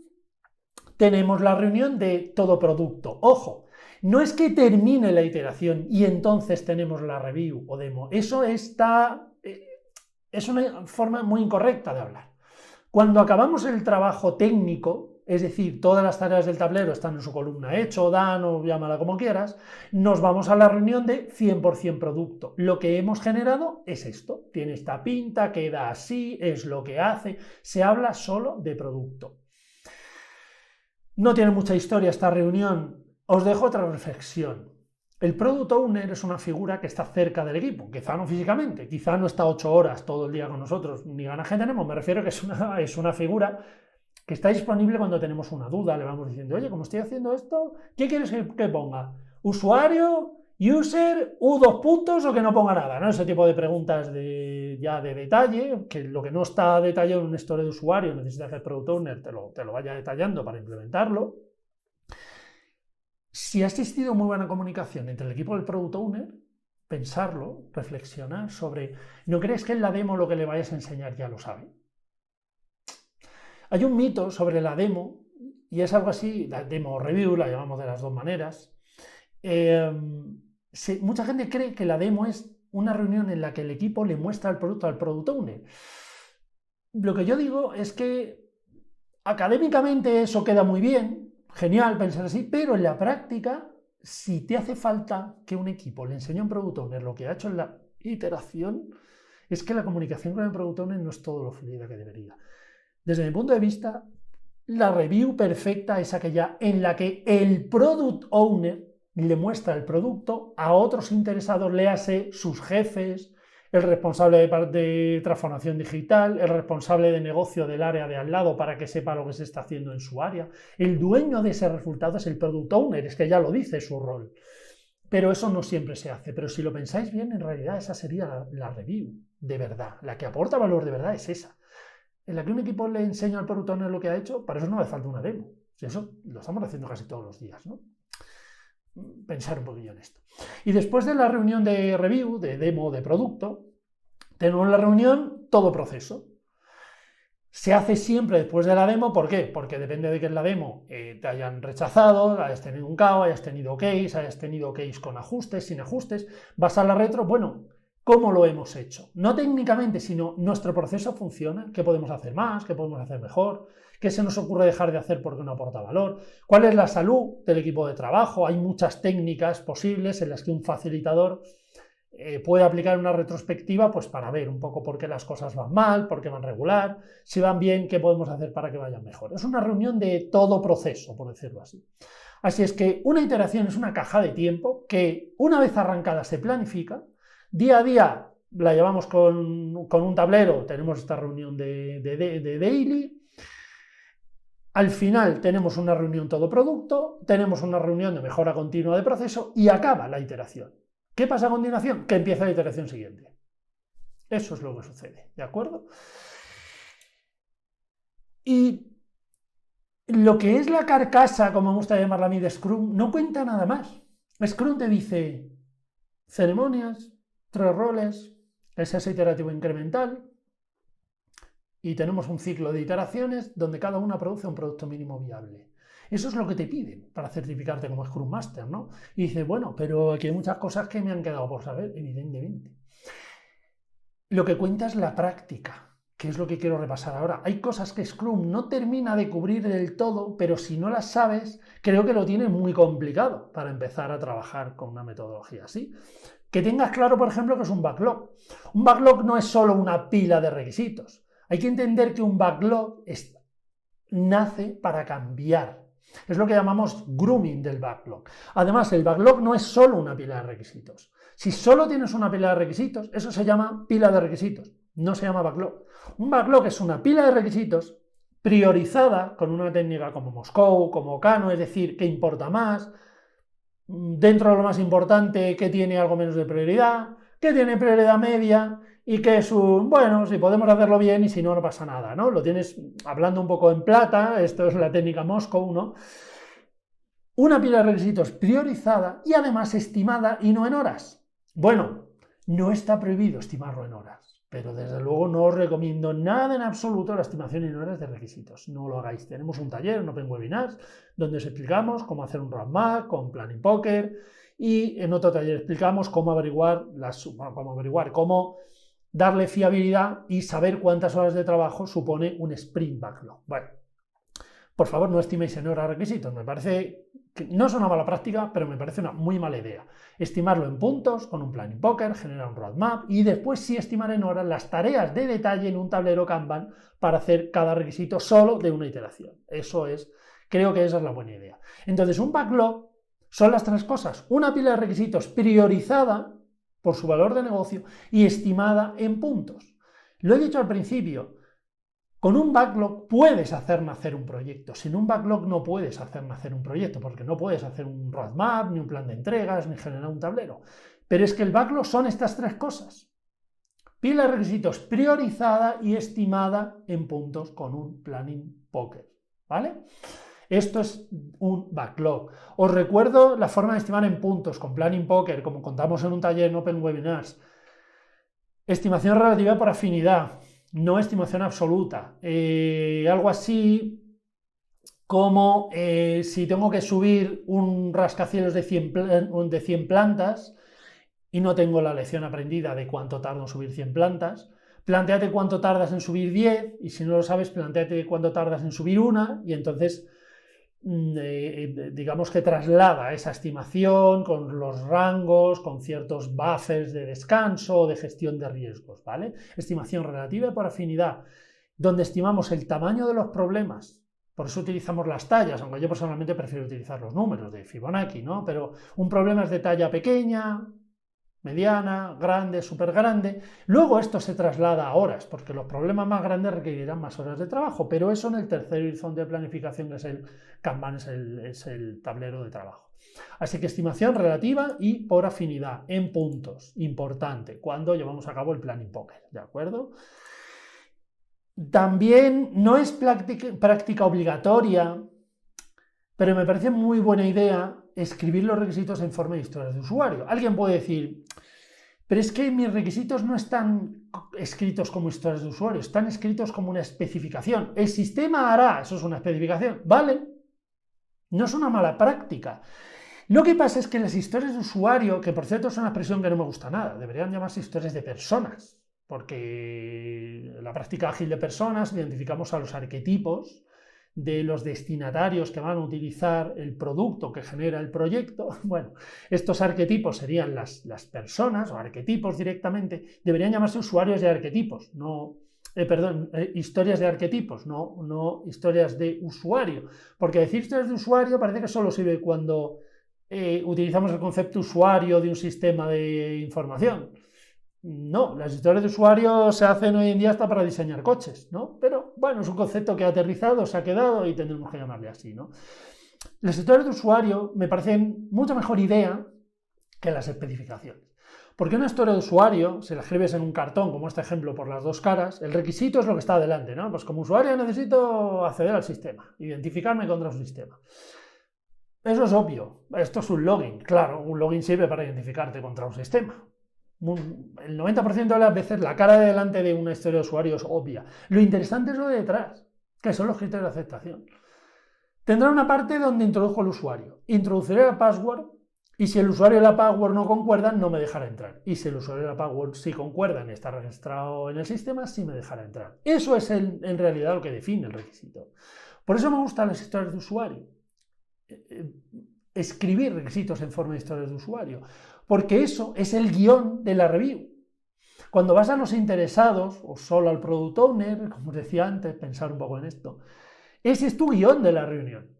[SPEAKER 1] tenemos la reunión de todo producto. Ojo, no es que termine la iteración y entonces tenemos la review o demo. Eso es una forma muy incorrecta de hablar. Cuando acabamos el trabajo técnico, es decir, todas las tareas del tablero están en su columna hecho, done o llámala como quieras, nos vamos a la reunión de 100% producto. Lo que hemos generado es esto, tiene esta pinta, queda así, es lo que hace, se habla solo de producto. No tiene mucha historia esta reunión, os dejo otra reflexión. El Product Owner es una figura que está cerca del equipo, quizá no físicamente, quizá no está 8 horas todo el día con nosotros, ni ganaje tenemos, me refiero a que es una figura que está disponible cuando tenemos una duda, le vamos diciendo, oye, como estoy haciendo esto, ¿qué quieres que ponga? ¿Usuario? ¿User? ¿U2 puntos? ¿O que no ponga nada? ¿No? Ese tipo de preguntas ya de detalle, que lo que no está detallado en una historia de usuario necesita que el Product Owner te lo vaya detallando para implementarlo. Si ha existido muy buena comunicación entre el equipo del Product Owner, pensarlo, reflexionar sobre, ¿no crees que en la demo lo que le vayas a enseñar ya lo sabe? Hay un mito sobre la demo, y es algo así, la demo review, la llamamos de las dos maneras. Mucha gente cree que la demo es una reunión en la que el equipo le muestra el producto al Product Owner. Lo que yo digo es que académicamente eso queda muy bien, genial pensar así, pero en la práctica, si te hace falta que un equipo le enseñe a un Product Owner lo que ha hecho iteración, es que la comunicación con el Product Owner no es todo lo fluida que debería. Desde mi punto de vista, la review perfecta es aquella en la que el Product Owner le muestra el producto a otros interesados, léase sus jefes, el responsable de transformación digital, el responsable de negocio del área de al lado para que sepa lo que se está haciendo en su área. El dueño de ese resultado es el Product Owner, es que ya lo dice su rol. Pero eso no siempre se hace. Pero si lo pensáis bien, en realidad esa sería la review de verdad. La que aporta valor de verdad es esa. En la que un equipo le enseña al Product Owner lo que ha hecho, para eso no hace falta una demo. Eso lo estamos haciendo casi todos los días, ¿no? Pensar un poquillo en esto. Y después de la reunión de review, de demo, de producto, tenemos la reunión todo proceso. Se hace siempre después de la demo, ¿por qué? Porque depende de que en la demo te hayan rechazado, hayas tenido un KO, hayas tenido case, hayas tenido case con ajustes, sin ajustes, vas a la retro, bueno, ¿cómo lo hemos hecho? No técnicamente, sino nuestro proceso funciona, ¿qué podemos hacer más? ¿Qué podemos hacer mejor? ¿Qué se nos ocurre dejar de hacer porque no aporta valor? ¿Cuál es la salud del equipo de trabajo? Hay muchas técnicas posibles en las que un facilitador puede aplicar una retrospectiva pues para ver un poco por qué las cosas van mal, por qué van regular, si van bien, qué podemos hacer para que vayan mejor. Es una reunión de todo proceso, por decirlo así. Así es que una iteración es una caja de tiempo que una vez arrancada se planifica, día a día la llevamos con un tablero, tenemos esta reunión de daily. Al final tenemos una reunión todo producto, tenemos una reunión de mejora continua de proceso y acaba la iteración. ¿Qué pasa a continuación? Que empieza la iteración siguiente. Eso es lo que sucede, ¿de acuerdo? Y lo que es la carcasa, como me gusta llamarla a mí, de Scrum, no cuenta nada más. Scrum te dice ceremonias, 3 roles, es iterativo incremental, y tenemos un ciclo de iteraciones donde cada una produce un producto mínimo viable. Eso es lo que te piden para certificarte como Scrum Master, ¿no? Y dices, bueno, pero aquí hay muchas cosas que me han quedado por saber, evidentemente. Lo que cuenta es la práctica, que es lo que quiero repasar ahora. Hay cosas que Scrum no termina de cubrir del todo, pero si no las sabes, creo que lo tienes muy complicado para empezar a trabajar con una metodología así. Que tengas claro, por ejemplo, que es un backlog. Un backlog no es solo una pila de requisitos. Hay que entender que un backlog nace para cambiar. Es lo que llamamos grooming del backlog. Además, el backlog no es solo una pila de requisitos. Si solo tienes una pila de requisitos, eso se llama pila de requisitos, no se llama backlog. Un backlog es una pila de requisitos priorizada con una técnica como Moscow, como Kano, es decir, ¿qué importa más? Dentro de lo más importante, ¿qué tiene algo menos de prioridad? ¿Qué tiene prioridad media? Y que es un, bueno, si podemos hacerlo bien y si no, no pasa nada, ¿no? Lo tienes hablando un poco en plata, esto es la técnica Moscow, ¿no? Una pila de requisitos priorizada y además estimada y no en horas. Bueno, no está prohibido estimarlo en horas, pero desde luego no os recomiendo nada en absoluto la estimación en horas de requisitos. No lo hagáis. Tenemos un taller en Open Webinars donde os explicamos cómo hacer un roadmap con Planning Poker y en otro taller explicamos cómo averiguar cómo darle fiabilidad y saber cuántas horas de trabajo supone un sprint backlog. Bueno, por favor, no estiméis en horas requisitos. Me parece que no es una mala práctica, pero me parece una muy mala idea. Estimarlo en puntos con un Planning Poker, generar un roadmap y después sí estimar en horas las tareas de detalle en un tablero Kanban para hacer cada requisito solo de una iteración. Creo que esa es la buena idea. Entonces, un backlog son las 3 cosas. Una pila de requisitos priorizada por su valor de negocio y estimada en puntos. Lo he dicho al principio, con un backlog puedes hacer nacer un proyecto, sin un backlog no puedes hacer nacer un proyecto, porque no puedes hacer un roadmap, ni un plan de entregas, ni generar un tablero. Pero es que el backlog son estas 3 cosas. Pila de requisitos priorizada y estimada en puntos con un Planning Poker, ¿vale? Esto es un backlog. Os recuerdo la forma de estimar en puntos con Planning Poker, como contamos en un taller en Open Webinars. Estimación relativa por afinidad, no estimación absoluta. Algo así como si tengo que subir un rascacielos de 100 plantas y no tengo la lección aprendida de cuánto tardo en subir 100 plantas, plantéate cuánto tardas en subir 10 y si no lo sabes, plantéate cuánto tardas en subir una y entonces digamos que traslada esa estimación con los rangos, con ciertos buffers de descanso o de gestión de riesgos, ¿vale? Estimación relativa y por afinidad, donde estimamos el tamaño de los problemas. Por eso utilizamos las tallas, aunque yo personalmente prefiero utilizar los números de Fibonacci, ¿no? Pero un problema es de talla pequeña, mediana, grande, súper grande. Luego esto se traslada a horas, porque los problemas más grandes requerirán más horas de trabajo, pero eso en el tercer horizonte de planificación, que es el Kanban, es el tablero de trabajo. Así que estimación relativa y por afinidad, en puntos, importante, cuando llevamos a cabo el Planning Poker, ¿de acuerdo? También no es práctica obligatoria, pero me parece muy buena idea escribir los requisitos en forma de historias de usuario. Alguien puede decir, pero es que mis requisitos no están escritos como historias de usuario, están escritos como una especificación. El sistema hará, eso es una especificación, ¿vale? No es una mala práctica. Lo que pasa es que las historias de usuario, que por cierto es una expresión que no me gusta nada, deberían llamarse historias de personas, porque en la práctica ágil de personas identificamos a los arquetipos de los destinatarios que van a utilizar el producto que genera el proyecto. Bueno, estos arquetipos serían las personas, o arquetipos directamente, deberían llamarse usuarios de arquetipos, no, historias de arquetipos, no historias de usuario, porque decir historias de usuario parece que solo sirve cuando utilizamos el concepto usuario de un sistema de información. No, las historias de usuario se hacen hoy en día hasta para diseñar coches, ¿no? Pero bueno, es un concepto que ha aterrizado, se ha quedado y tendremos que llamarle así, ¿no? Las historias de usuario me parecen mucha mejor idea que las especificaciones. Porque una historia de usuario, si la escribes en un cartón, como este ejemplo por las dos caras, el requisito es lo que está adelante, ¿no? Pues como usuario necesito acceder al sistema, identificarme contra un sistema. Eso es obvio, esto es un login, claro, un login sirve para identificarte contra un sistema. El 90% de las veces la cara de delante de una historia de usuario es obvia. Lo interesante es lo de detrás, que son los criterios de aceptación. Tendrá una parte donde introdujo el usuario. Introduciré la password y si el usuario y la password no concuerdan, no me dejará entrar. Y si el usuario y la password sí concuerdan y está registrado en el sistema, sí me dejará entrar. Eso es en realidad lo que define el requisito. Por eso me gustan las historias de usuario. Escribir requisitos en forma de historias de usuario, porque eso es el guión de la review. Cuando vas a los interesados, o solo al product owner, como os decía antes, pensar un poco en esto, ese es tu guión de la reunión.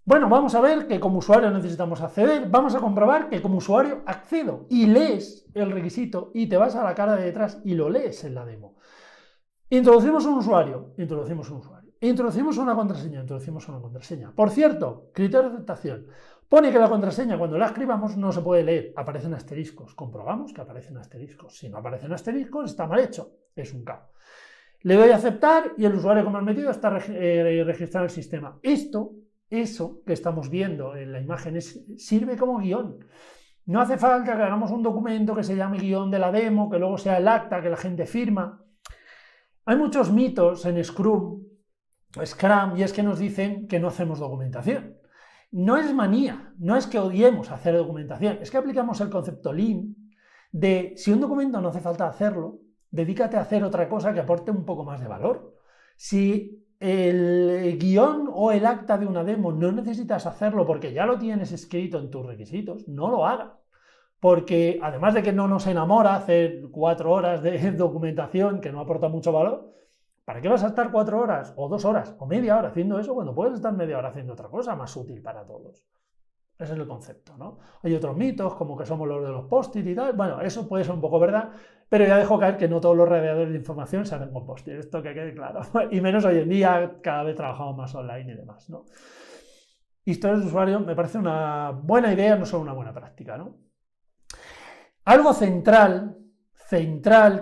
[SPEAKER 1] Bueno, vamos a ver que como usuario necesitamos acceder, vamos a comprobar que como usuario accedo y lees el requisito y te vas a la cara de detrás y lo lees en la demo. Introducimos un usuario, introducimos un usuario. Introducimos una contraseña, introducimos una contraseña. Por cierto, criterio de aceptación. Pone que la contraseña cuando la escribamos no se puede leer, aparecen asteriscos. Comprobamos que aparecen asteriscos. Si no aparecen asteriscos, está mal hecho, es un K. Le doy a aceptar y el usuario que me ha metido está registrado en el sistema. Eso que estamos viendo en la imagen sirve como guión. No hace falta que hagamos un documento que se llame guión de la demo, que luego sea el acta que la gente firma. Hay muchos mitos en Scrum, y es que nos dicen que no hacemos documentación. No es manía, no es que odiemos hacer documentación, es que aplicamos el concepto Lean de si un documento no hace falta hacerlo, dedícate a hacer otra cosa que aporte un poco más de valor. Si el guión o el acta de una demo no necesitas hacerlo porque ya lo tienes escrito en tus requisitos, no lo hagas. Porque además de que no nos enamora hacer 4 horas de documentación que no aporta mucho valor, ¿para qué vas a estar 4 horas o 2 horas o media hora haciendo eso cuando puedes estar media hora haciendo otra cosa más útil para todos? Ese es el concepto, ¿no? Hay otros mitos, como que somos los de los post-it y tal. Bueno, eso puede ser un poco verdad, pero ya dejo caer que no todos los radiadores de información se hacen con post-it. Esto que quede claro. Y menos hoy en día, cada vez trabajamos más online y demás, ¿no? Historias de usuario me parece una buena idea, no solo una buena práctica, ¿no? Algo central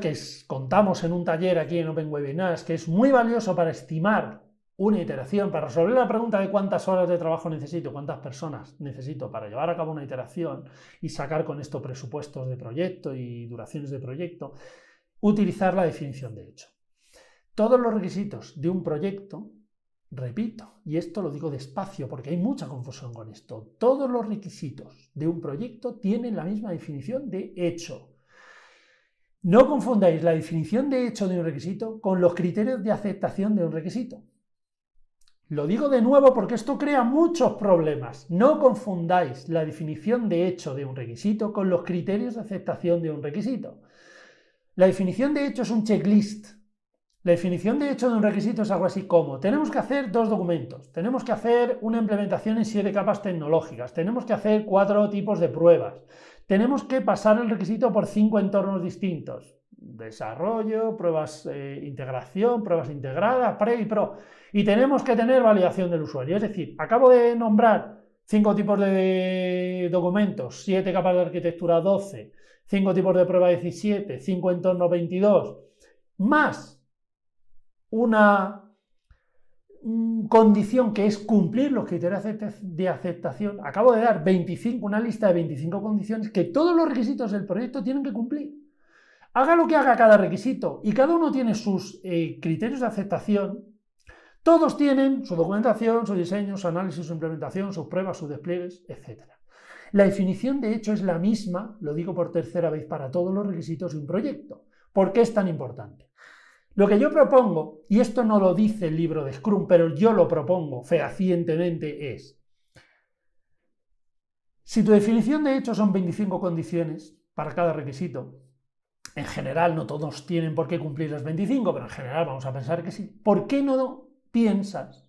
[SPEAKER 1] que contamos en un taller aquí en Open Webinars, que es muy valioso para estimar una iteración, para resolver la pregunta de cuántas horas de trabajo necesito, cuántas personas necesito para llevar a cabo una iteración y sacar con esto presupuestos de proyecto y duraciones de proyecto, utilizar la definición de hecho. Todos los requisitos de un proyecto, repito, y esto lo digo despacio porque hay mucha confusión con esto, todos los requisitos de un proyecto tienen la misma definición de hecho. No confundáis la definición de hecho de un requisito con los criterios de aceptación de un requisito. Lo digo de nuevo porque esto crea muchos problemas. No confundáis la definición de hecho de un requisito con los criterios de aceptación de un requisito. La definición de hecho es un checklist. La definición de hecho de un requisito es algo así como: tenemos que hacer 2 documentos, tenemos que hacer una implementación en 7 capas tecnológicas, tenemos que hacer 4 tipos de pruebas, tenemos que pasar el requisito por 5 entornos distintos: desarrollo, pruebas, integración, pruebas integradas, pre y pro, y tenemos que tener validación del usuario. Es decir, acabo de nombrar 5 tipos de documentos, 7 capas de arquitectura 12, 5 tipos de prueba 17, 5 entornos 22, más una condición que es cumplir los criterios de aceptación. Acabo de dar una lista de 25 condiciones que todos los requisitos del proyecto tienen que cumplir. Haga lo que haga cada requisito y cada uno tiene sus criterios de aceptación. Todos tienen su documentación, su diseño, su análisis, su implementación, sus pruebas, sus despliegues, etc. La definición de hecho es la misma, lo digo por tercera vez, para todos los requisitos de un proyecto. ¿Por qué es tan importante? Lo que yo propongo, y esto no lo dice el libro de Scrum, pero yo lo propongo fehacientemente, es: si tu definición de hecho son 25 condiciones para cada requisito, en general no todos tienen por qué cumplir las 25, pero en general vamos a pensar que sí, ¿por qué no piensas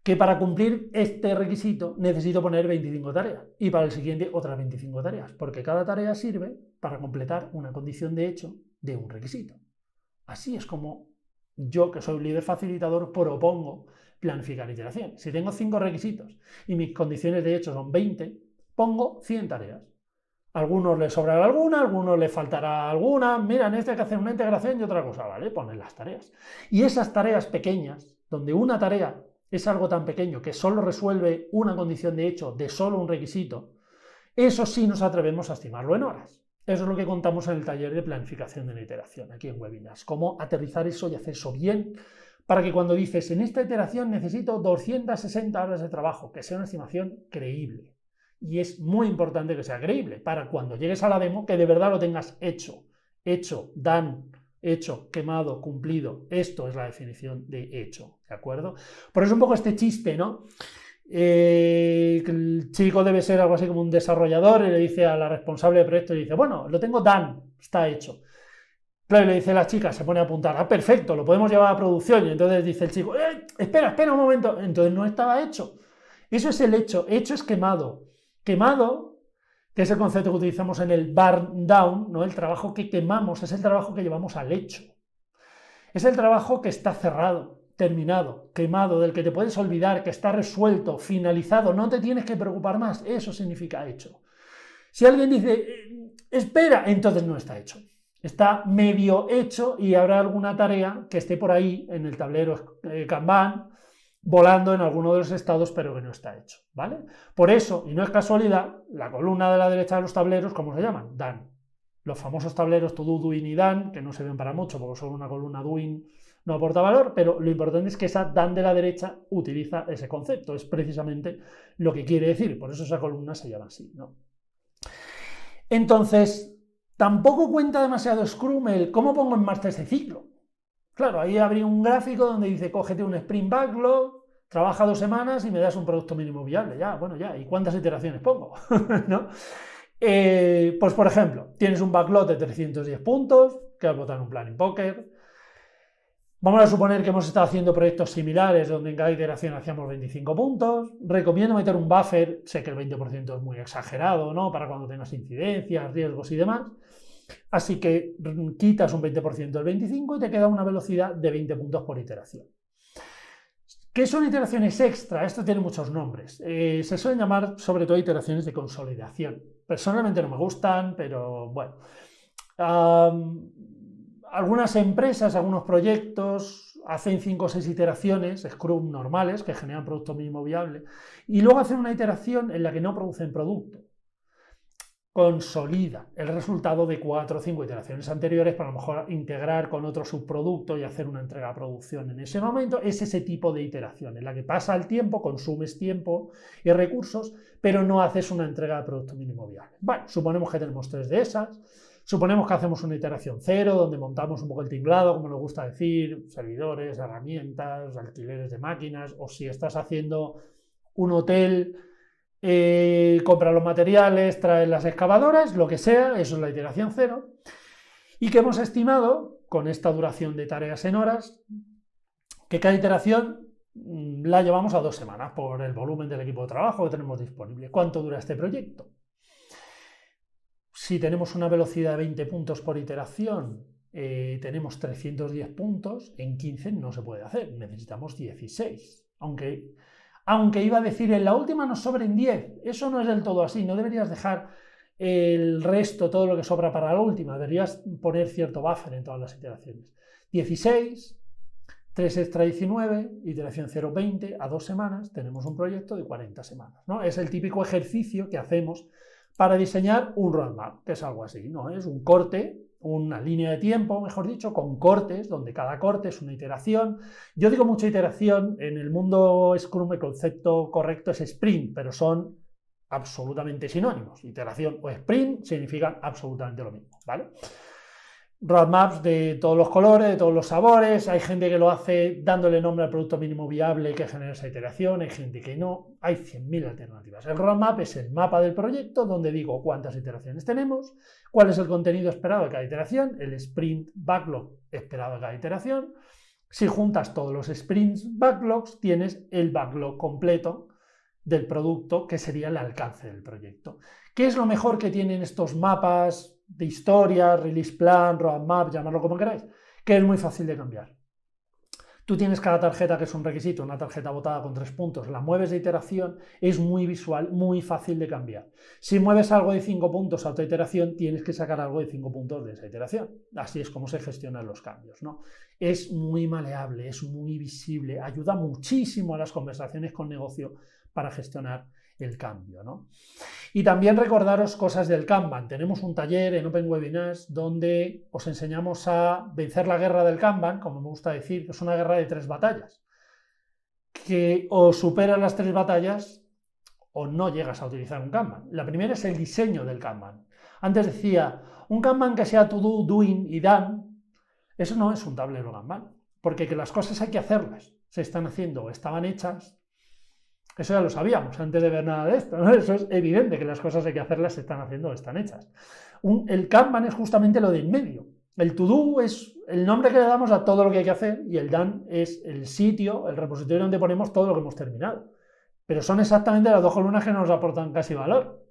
[SPEAKER 1] que para cumplir este requisito necesito poner 25 tareas y para el siguiente otras 25 tareas? Porque cada tarea sirve para completar una condición de hecho de un requisito. Así es como yo, que soy un líder facilitador, propongo planificar iteraciones. Si tengo 5 requisitos y mis condiciones de hecho son 20, pongo 100 tareas. A algunos les sobrará alguna, a algunos les faltará alguna. Mira, en este hay que hacer una integración y otra cosa, ¿vale? Ponen las tareas. Y esas tareas pequeñas, donde una tarea es algo tan pequeño que solo resuelve una condición de hecho de solo un requisito, eso sí nos atrevemos a estimarlo en horas. Eso es lo que contamos en el taller de planificación de la iteración, aquí en Webinars. Cómo aterrizar eso y hacer eso bien, para que cuando dices, en esta iteración necesito 260 horas de trabajo, que sea una estimación creíble. Y es muy importante que sea creíble, para cuando llegues a la demo, que de verdad lo tengas hecho, done, hecho, quemado, cumplido. Esto es la definición de hecho, ¿de acuerdo? Por eso un poco este chiste, ¿no? El chico debe ser algo así como un desarrollador y le dice a la responsable de proyecto y dice: bueno, lo tengo done, está hecho. Claro, y le dice la chica, se pone a apuntar: ah, perfecto, lo podemos llevar a producción. Y entonces dice el chico: espera un momento. Entonces no estaba hecho. Eso es el hecho. Hecho es quemado. Quemado, que es el concepto que utilizamos en el burn down, ¿no? El trabajo que quemamos es el trabajo que llevamos al hecho. Es el trabajo que está cerrado, terminado, quemado, del que te puedes olvidar, que está resuelto, finalizado, no te tienes que preocupar más. Eso significa hecho. Si alguien dice: espera, entonces no está hecho. Está medio hecho y habrá alguna tarea que esté por ahí en el tablero Kanban, volando en alguno de los estados, pero que no está hecho, ¿vale? Por eso, y no es casualidad, la columna de la derecha de los tableros, ¿cómo se llaman? Done. Los famosos tableros To Do, Doing y Done, que no se ven para mucho porque solo una columna Doing no aporta valor, pero lo importante es que esa Done de la derecha utiliza ese concepto, es precisamente lo que quiere decir, por eso esa columna se llama así, ¿no? Entonces, tampoco cuenta demasiado Scrum el cómo pongo en marcha ese ciclo. Claro, ahí habría un gráfico donde dice: cógete un sprint backlog, trabaja 2 semanas y me das un producto mínimo viable. Ya, bueno, ya, ¿y cuántas iteraciones pongo? ¿No? Pues por ejemplo, tienes un backlog de 310 puntos, que has votado en un Planning Poker. Vamos a suponer que hemos estado haciendo proyectos similares donde en cada iteración hacíamos 25 puntos. Recomiendo meter un buffer, sé que el 20% es muy exagerado, ¿no? Para cuando tengas incidencias, riesgos y demás. Así que quitas un 20% del 25 y te queda una velocidad de 20 puntos por iteración. ¿Qué son iteraciones extra? Esto tiene muchos nombres. Se suelen llamar sobre todo iteraciones de consolidación. Personalmente no me gustan, pero bueno. Algunas empresas, algunos proyectos hacen 5 o 6 iteraciones, Scrum normales, que generan producto mínimo viable, y luego hacen una iteración en la que no producen producto. consolida el resultado de 4 o 5 iteraciones anteriores para a lo mejor integrar con otro subproducto y hacer una entrega a producción en ese momento. Es ese tipo de iteración en la que pasa el tiempo, consumes tiempo y recursos, pero no haces una entrega de producto mínimo viable. Bueno, suponemos que tenemos 3 de esas. Suponemos que hacemos una iteración 0, donde montamos un poco el tinglado, como nos gusta decir, servidores, herramientas, alquileres de máquinas, o si estás haciendo un hotel, compra los materiales, trae las excavadoras, lo que sea, eso es la iteración 0, y que hemos estimado, con esta duración de tareas en horas, que cada iteración la llevamos a 2 semanas por el volumen del equipo de trabajo que tenemos disponible. ¿Cuánto dura este proyecto? Si tenemos una velocidad de 20 puntos por iteración, tenemos 310 puntos, en 15 no se puede hacer, necesitamos 16. Aunque iba a decir, en la última nos sobren 10, eso no es del todo así, no deberías dejar el resto, todo lo que sobra para la última, deberías poner cierto buffer en todas las iteraciones. 16, 3 extra 19, iteración 0, 20, a 2 semanas tenemos un proyecto de 40 semanas, ¿no? Es el típico ejercicio que hacemos para diseñar un roadmap, que es algo así, ¿no? Es un corte, una línea de tiempo, mejor dicho, con cortes, donde cada corte es una iteración. Yo digo mucha iteración, en el mundo Scrum el concepto correcto es sprint, pero son absolutamente sinónimos. Iteración o sprint significan absolutamente lo mismo, ¿vale? Roadmaps de todos los colores, de todos los sabores, hay gente que lo hace dándole nombre al producto mínimo viable que genera esa iteración, hay gente que no, hay 100.000 alternativas. El roadmap es el mapa del proyecto donde digo cuántas iteraciones tenemos, cuál es el contenido esperado de cada iteración, el sprint backlog esperado de cada iteración. Si juntas todos los sprints backlogs, tienes el backlog completo del producto, que sería el alcance del proyecto. ¿Qué es lo mejor que tienen estos mapas de historia, release plan, roadmap, llamarlo como queráis? Que es muy fácil de cambiar. Tú tienes cada tarjeta que es un requisito, una tarjeta votada con 3 puntos, la mueves de iteración, es muy visual, muy fácil de cambiar. Si mueves algo de 5 puntos a otra iteración, tienes que sacar algo de 5 puntos de esa iteración. Así es como se gestionan los cambios, ¿no? Es muy maleable, es muy visible, ayuda muchísimo a las conversaciones con negocio para gestionar el cambio, ¿no? Y también recordaros cosas del Kanban. Tenemos un taller en Open Webinars donde os enseñamos a vencer la guerra del Kanban, como me gusta decir, que es una guerra de 3 batallas. Que o superas las 3 batallas o no llegas a utilizar un Kanban. La primera es el diseño del Kanban. Antes decía, un Kanban que sea to do, doing y done, eso no es un tablero Kanban, porque que las cosas hay que hacerlas, se están haciendo o estaban hechas. Eso ya lo sabíamos antes de ver nada de esto, ¿no? Eso es evidente, que las cosas hay que hacerlas, se están haciendo o están hechas. El Kanban es justamente lo de en medio. El to-do es el nombre que le damos a todo lo que hay que hacer y el done es el sitio, el repositorio donde ponemos todo lo que hemos terminado. Pero son exactamente las 2 columnas que nos aportan casi valor.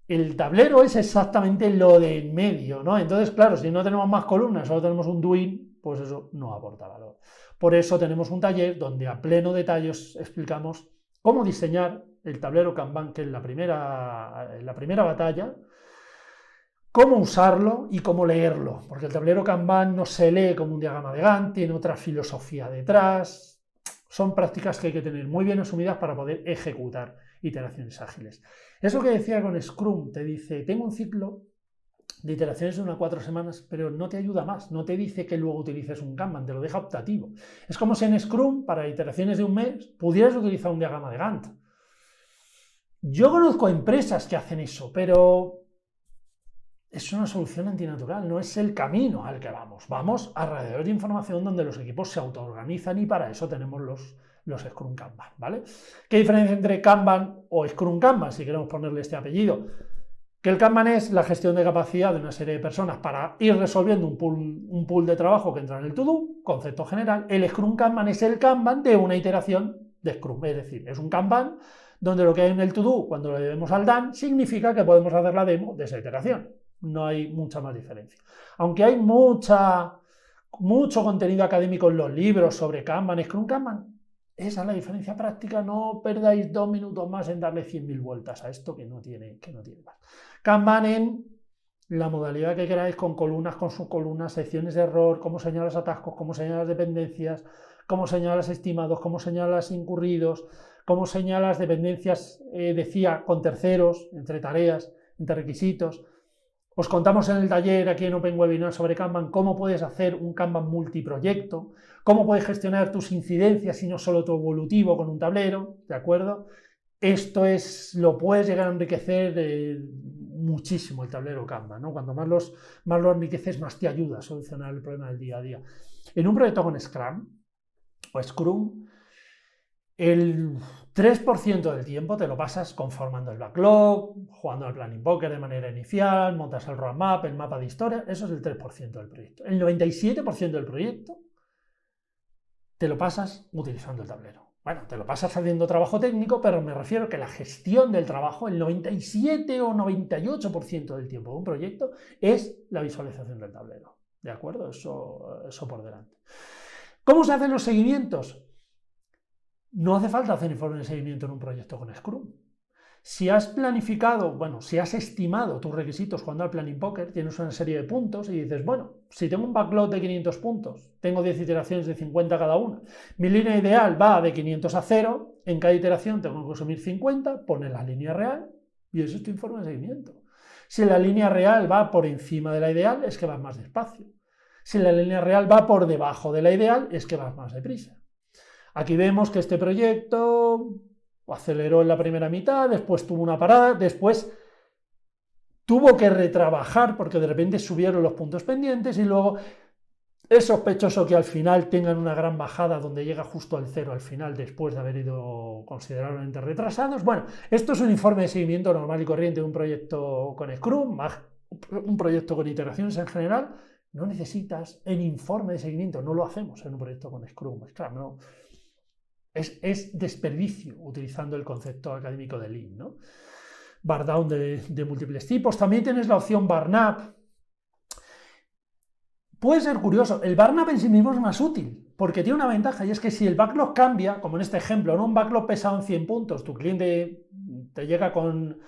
[SPEAKER 1] El tablero es exactamente lo de en medio, ¿no? Entonces, claro, si no tenemos más columnas, solo tenemos un doing, pues eso no aporta valor. Por eso tenemos un taller donde a pleno detalle os explicamos cómo diseñar el tablero Kanban, que es la primera batalla, cómo usarlo y cómo leerlo, porque el tablero Kanban no se lee como un diagrama de Gantt, tiene otra filosofía detrás, son prácticas que hay que tener muy bien asumidas para poder ejecutar iteraciones ágiles. Eso que decía con Scrum, te dice, tengo un ciclo de iteraciones de unas 4 semanas, pero no te ayuda más, no te dice que luego utilices un Kanban, te lo deja optativo. Es como si en Scrum, para iteraciones de un mes, pudieras utilizar un diagrama de Gantt. Yo conozco empresas que hacen eso, pero es una solución antinatural, no es el camino al que vamos. Vamos a radiadores de información donde los equipos se autoorganizan y para eso tenemos los Scrum Kanban, ¿vale? ¿Qué diferencia entre Kanban o Scrum Kanban, si queremos ponerle este apellido? Que el Kanban es la gestión de capacidad de una serie de personas para ir resolviendo un pool de trabajo que entra en el to-do, concepto general. El Scrum Kanban es el Kanban de una iteración de Scrum, es decir, es un Kanban donde lo que hay en el to-do, cuando lo llevemos al done, significa que podemos hacer la demo de esa iteración. No hay mucha más diferencia. Aunque hay mucho contenido académico en los libros sobre Kanban, Scrum Kanban, esa es la diferencia práctica. No perdáis 2 minutos más en darle 100.000 vueltas a esto que no tiene más. Kanban en la modalidad que queráis, con columnas, con subcolumnas, secciones de error, cómo señalas atascos, cómo señalas dependencias, cómo señalas estimados, cómo señalas incurridos, cómo señalas dependencias, decía, con terceros, entre tareas. entre requisitos. Os contamos en el taller aquí en Open Webinar sobre Kanban cómo puedes hacer un Kanban multiproyecto, cómo puedes gestionar tus incidencias y no solo tu evolutivo con un tablero, ¿de acuerdo? Esto lo puedes llegar a enriquecer muchísimo el tablero Kanban, ¿no? Cuanto más lo enriqueces, más te ayuda a solucionar el problema del día a día. En un proyecto con Scrum o Scrum, el 3% del tiempo te lo pasas conformando el backlog, jugando al Planning Poker de manera inicial, montas el roadmap, el mapa de historia, eso es el 3% del proyecto. El 97% del proyecto te lo pasas utilizando el tablero. Bueno, te lo pasas haciendo trabajo técnico, pero me refiero a que la gestión del trabajo, el 97 o 98% del tiempo de un proyecto es la visualización del tablero. ¿De acuerdo? Eso por delante. ¿Cómo se hacen los seguimientos? No hace falta hacer informe de seguimiento en un proyecto con Scrum. Si has planificado, si has estimado tus requisitos jugando al Planning Poker, tienes una serie de puntos y dices, bueno, si tengo un backlog de 500 puntos, tengo 10 iteraciones de 50 cada una, mi línea ideal va de 500 a 0, en cada iteración tengo que consumir 50, pones la línea real y eso es tu informe de seguimiento. Si la línea real va por encima de la ideal, es que vas más despacio. Si la línea real va por debajo de la ideal, es que vas más deprisa. Aquí vemos que este proyecto aceleró en la primera mitad, después tuvo una parada, después tuvo que retrabajar porque de repente subieron los puntos pendientes y luego es sospechoso que al final tengan una gran bajada donde llega justo al 0 al final después de haber ido considerablemente retrasados. Bueno, esto es un informe de seguimiento normal y corriente de un proyecto con Scrum, un proyecto con iteraciones en general. No necesitas el informe de seguimiento, no lo hacemos en un proyecto con Scrum. Claro, no. Es desperdicio utilizando el concepto académico de Lean, ¿no? Bar down de múltiples tipos. También tienes la opción Burn-up. Puede ser curioso, el Burn-up en sí mismo es más útil, porque tiene una ventaja, y es que si el backlog cambia, como en este ejemplo, ¿no? Un backlog pesado en 100 puntos, tu cliente te llega con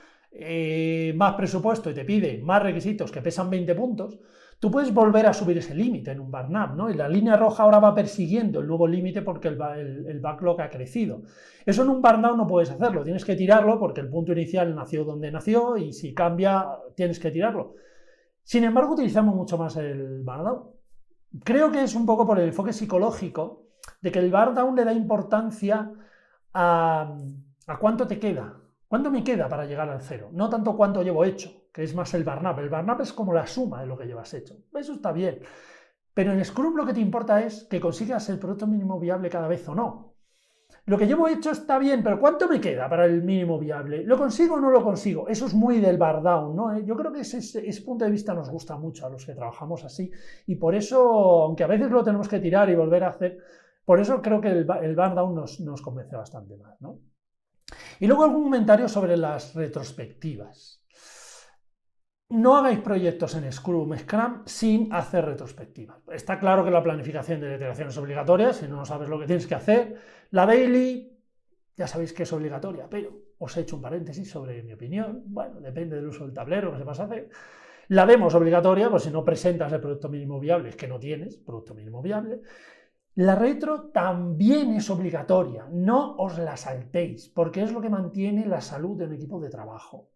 [SPEAKER 1] más presupuesto y te pide más requisitos que pesan 20 puntos, tú puedes volver a subir ese límite en un burn-up, ¿no? Y la línea roja ahora va persiguiendo el nuevo límite porque el backlog ha crecido. Eso en un burn-down no puedes hacerlo, tienes que tirarlo porque el punto inicial nació donde nació y si cambia tienes que tirarlo. Sin embargo, utilizamos mucho más el burn-down. Creo que es un poco por el enfoque psicológico de que el burn-down le da importancia a cuánto te queda. ¿Cuánto me queda para llegar al 0? No tanto cuánto llevo hecho, que es más el burn-up. El burn-up es como la suma de lo que llevas hecho. Eso está bien. Pero en Scrum lo que te importa es que consigas el producto mínimo viable cada vez o no. Lo que llevo hecho está bien, pero ¿cuánto me queda para el mínimo viable? ¿Lo consigo o no lo consigo? Eso es muy del burn-down, ¿no? Yo creo que ese punto de vista nos gusta mucho a los que trabajamos así. Y por eso, aunque a veces lo tenemos que tirar y volver a hacer, por eso creo que el burn-down nos convence bastante más, ¿no? Y luego algún comentario sobre las retrospectivas. No hagáis proyectos en Scrum sin hacer retrospectivas. Está claro que la planificación de iteración es obligatoria, si no sabes lo que tienes que hacer. La daily, ya sabéis que es obligatoria, pero os he hecho un paréntesis sobre mi opinión. Bueno, depende del uso del tablero que sepas hacer. La demo es obligatoria, pues si no presentas el producto mínimo viable, es que no tienes producto mínimo viable. La retro también es obligatoria, no os la saltéis, porque es lo que mantiene la salud de un equipo de trabajo.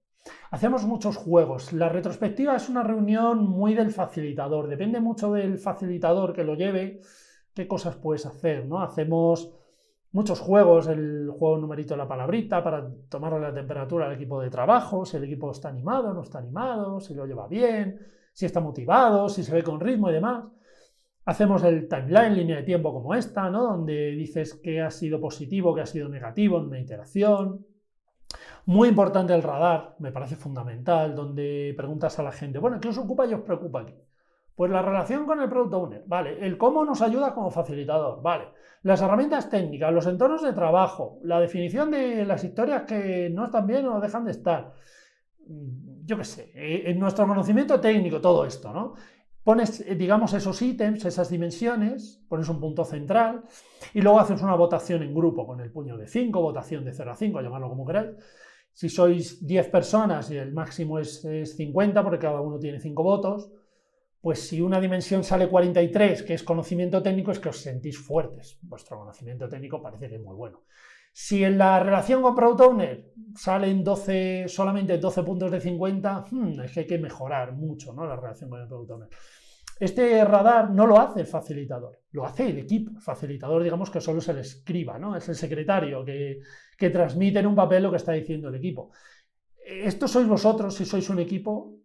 [SPEAKER 1] Hacemos muchos juegos, la retrospectiva es una reunión muy del facilitador, depende mucho del facilitador que lo lleve, qué cosas puedes hacer, ¿no? Hacemos muchos juegos, el juego numerito de la palabrita para tomarle la temperatura al equipo de trabajo, si el equipo está animado o no está animado, si lo lleva bien, si está motivado, si se ve con ritmo y demás. Hacemos el timeline, línea de tiempo como esta, ¿no? Donde dices qué ha sido positivo, qué ha sido negativo en una iteración. Muy importante el radar, me parece fundamental, donde preguntas a la gente, bueno, ¿qué os ocupa y os preocupa aquí? Pues la relación con el Product Owner, vale. El cómo nos ayuda como facilitador, vale. Las herramientas técnicas, los entornos de trabajo, la definición de las historias que no están bien o dejan de estar. Yo qué sé, en nuestro conocimiento técnico, todo esto, ¿no? Pones, digamos, esos ítems, esas dimensiones, pones un punto central y luego haces una votación en grupo con el puño de 5, votación de 0 a 5, llamadlo como queráis. Si sois 10 personas y el máximo es 50 porque cada uno tiene 5 votos, pues si una dimensión sale 43, que es conocimiento técnico, es que os sentís fuertes. Vuestro conocimiento técnico parece que es muy bueno. Si en la relación con Product Owner salen solamente 12 puntos de 50, es que hay que mejorar mucho, ¿no?, la relación con el Product Owner. Este radar no lo hace el facilitador, lo hace el equipo. El facilitador, digamos que solo es el escriba, ¿no?, es el secretario que transmite en un papel lo que está diciendo el equipo. Esto sois vosotros, si sois un equipo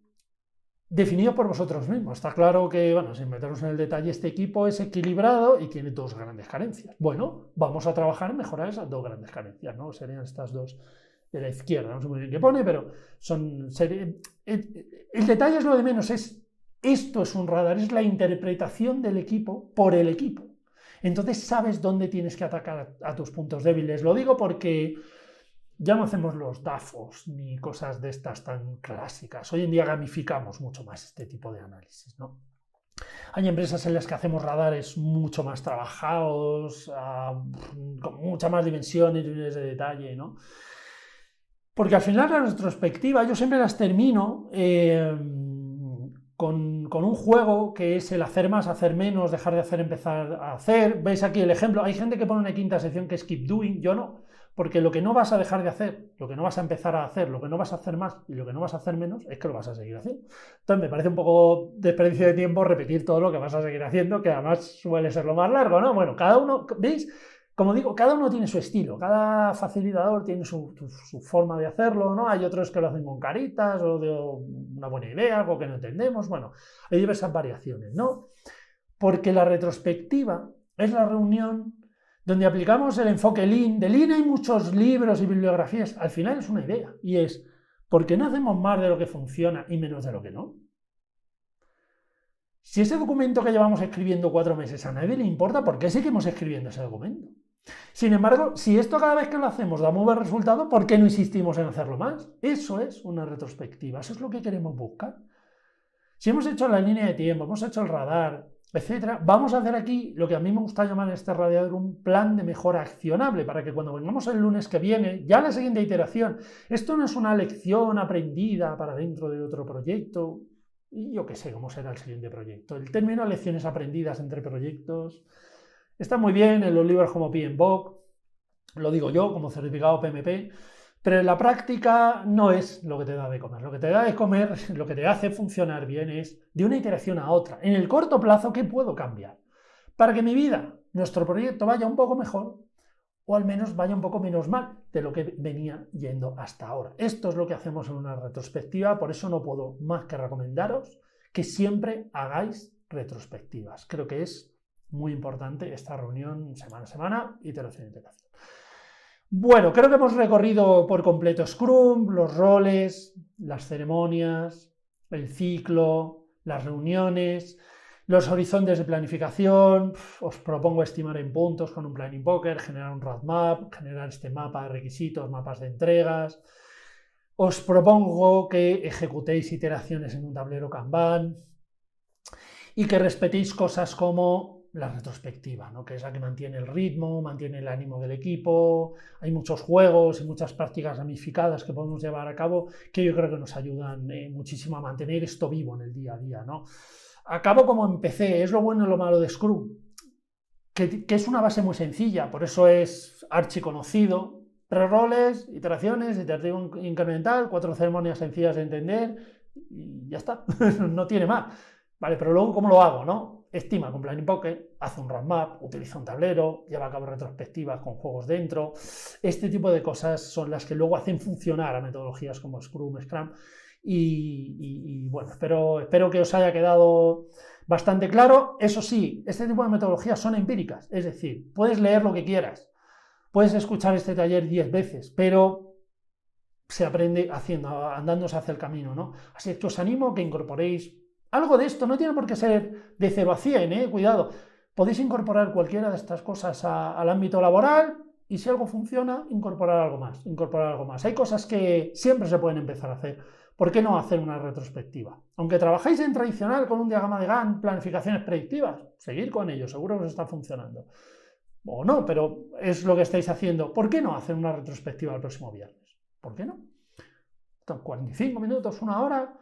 [SPEAKER 1] definido por vosotros mismos. Está claro que, bueno, sin meternos en el detalle, este equipo es equilibrado y tiene dos grandes carencias. Bueno, vamos a trabajar en mejorar esas dos grandes carencias, ¿no? Serían estas dos de la izquierda, no sé muy bien qué pone, pero el detalle es lo de menos, esto es un radar, es la interpretación del equipo por el equipo. Entonces sabes dónde tienes que atacar a tus puntos débiles. Lo digo porque ya no hacemos los DAFOs ni cosas de estas tan clásicas. Hoy en día gamificamos mucho más este tipo de análisis, ¿no? Hay empresas en las que hacemos radares mucho más trabajados, con mucha más dimensiones y niveles de detalle, ¿no? Porque al final la retrospectiva yo siempre las termino con un juego que es el hacer más, hacer menos, dejar de hacer, empezar a hacer. Veis aquí el ejemplo, hay gente que pone una quinta sección que es keep doing, yo no. Porque lo que no vas a dejar de hacer, lo que no vas a empezar a hacer, lo que no vas a hacer más y lo que no vas a hacer menos, es que lo vas a seguir haciendo. Entonces me parece un poco desperdicio de tiempo repetir todo lo que vas a seguir haciendo, que además suele ser lo más largo, ¿no? Bueno, cada uno, ¿veis? Como digo, cada uno tiene su estilo, cada facilitador tiene su forma de hacerlo, ¿no? Hay otros que lo hacen con caritas o de una buena idea, algo que no entendemos, bueno, hay diversas variaciones, ¿no? Porque la retrospectiva es la reunión donde aplicamos el enfoque Lean. De Lean hay muchos libros y bibliografías. Al final es una idea, y es, ¿por qué no hacemos más de lo que funciona y menos de lo que no? Si ese documento que llevamos escribiendo 4 meses a nadie le importa, ¿por qué seguimos escribiendo ese documento? Sin embargo, si esto cada vez que lo hacemos da muy buen resultado, ¿por qué no insistimos en hacerlo más? Eso es una retrospectiva, eso es lo que queremos buscar. Si hemos hecho la línea de tiempo, hemos hecho el radar, etcétera, vamos a hacer aquí lo que a mí me gusta llamar en este radiador un plan de mejora accionable, para que cuando vengamos el lunes que viene, ya la siguiente iteración, esto no es una lección aprendida para dentro de otro proyecto, y yo qué sé cómo será el siguiente proyecto. El término lecciones aprendidas entre proyectos está muy bien en los libros como PMBOK, lo digo yo como certificado PMP, pero en la práctica no es lo que te da de comer. Lo que te da de comer, lo que te hace funcionar bien es de una iteración a otra. En el corto plazo, ¿qué puedo cambiar? Para que mi vida, nuestro proyecto vaya un poco mejor, o al menos vaya un poco menos mal de lo que venía yendo hasta ahora. Esto es lo que hacemos en una retrospectiva, por eso no puedo más que recomendaros que siempre hagáis retrospectivas. Creo que es muy importante esta reunión semana a semana, iteración a iteración. Bueno, creo que hemos recorrido por completo Scrum, los roles, las ceremonias, el ciclo, las reuniones, los horizontes de planificación. Os propongo estimar en puntos con un Planning Poker, generar un roadmap, generar este mapa de requisitos, mapas de entregas. Os propongo que ejecutéis iteraciones en un tablero Kanban y que respetéis cosas como la retrospectiva, ¿no?, que es la que mantiene el ritmo, mantiene el ánimo del equipo. Hay muchos juegos y muchas prácticas gamificadas que podemos llevar a cabo que yo creo que nos ayudan muchísimo a mantener esto vivo en el día a día, ¿no? Acabo como empecé, es lo bueno y lo malo de Scrum, que es una base muy sencilla, por eso es archiconocido. 3 roles, iteraciones, iteración incremental, 4 ceremonias sencillas de entender y ya está, no tiene más. Vale, pero luego, ¿cómo lo hago, no? Estima con Planning Poker, hace un roadmap, utiliza un tablero, lleva a cabo retrospectivas con juegos dentro. Este tipo de cosas son las que luego hacen funcionar a metodologías como Scrum. Y bueno, espero que os haya quedado bastante claro. Eso sí, este tipo de metodologías son empíricas, es decir, puedes leer lo que quieras, puedes escuchar este taller 10 veces, pero se aprende haciendo, andándose hacia el camino, ¿no? Así que os animo a que incorporéis algo de esto. No tiene por qué ser de 0 a 100, cuidado. Podéis incorporar cualquiera de estas cosas al ámbito laboral y si algo funciona, incorporar algo más. Hay cosas que siempre se pueden empezar a hacer. ¿Por qué no hacer una retrospectiva? Aunque trabajáis en tradicional con un diagrama de Gantt, planificaciones predictivas, seguir con ello, seguro que os está funcionando. O no, pero es lo que estáis haciendo. ¿Por qué no hacer una retrospectiva el próximo viernes? ¿Por qué no? 45 minutos, 1 hora.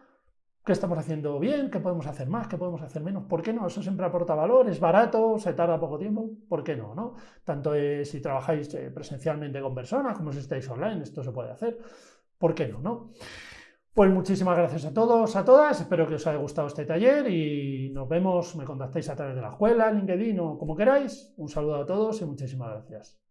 [SPEAKER 1] qué estamos haciendo bien, qué podemos hacer más, qué podemos hacer menos, ¿por qué no? Eso siempre aporta valor, es barato, se tarda poco tiempo, ¿por qué no? ¿No? Tanto si trabajáis presencialmente con personas como si estáis online, esto se puede hacer, ¿por qué no? ¿No? Pues muchísimas gracias a todos, a todas, espero que os haya gustado este taller y nos vemos, me contactáis a través de la escuela, LinkedIn o como queráis. Un saludo a todos y muchísimas gracias.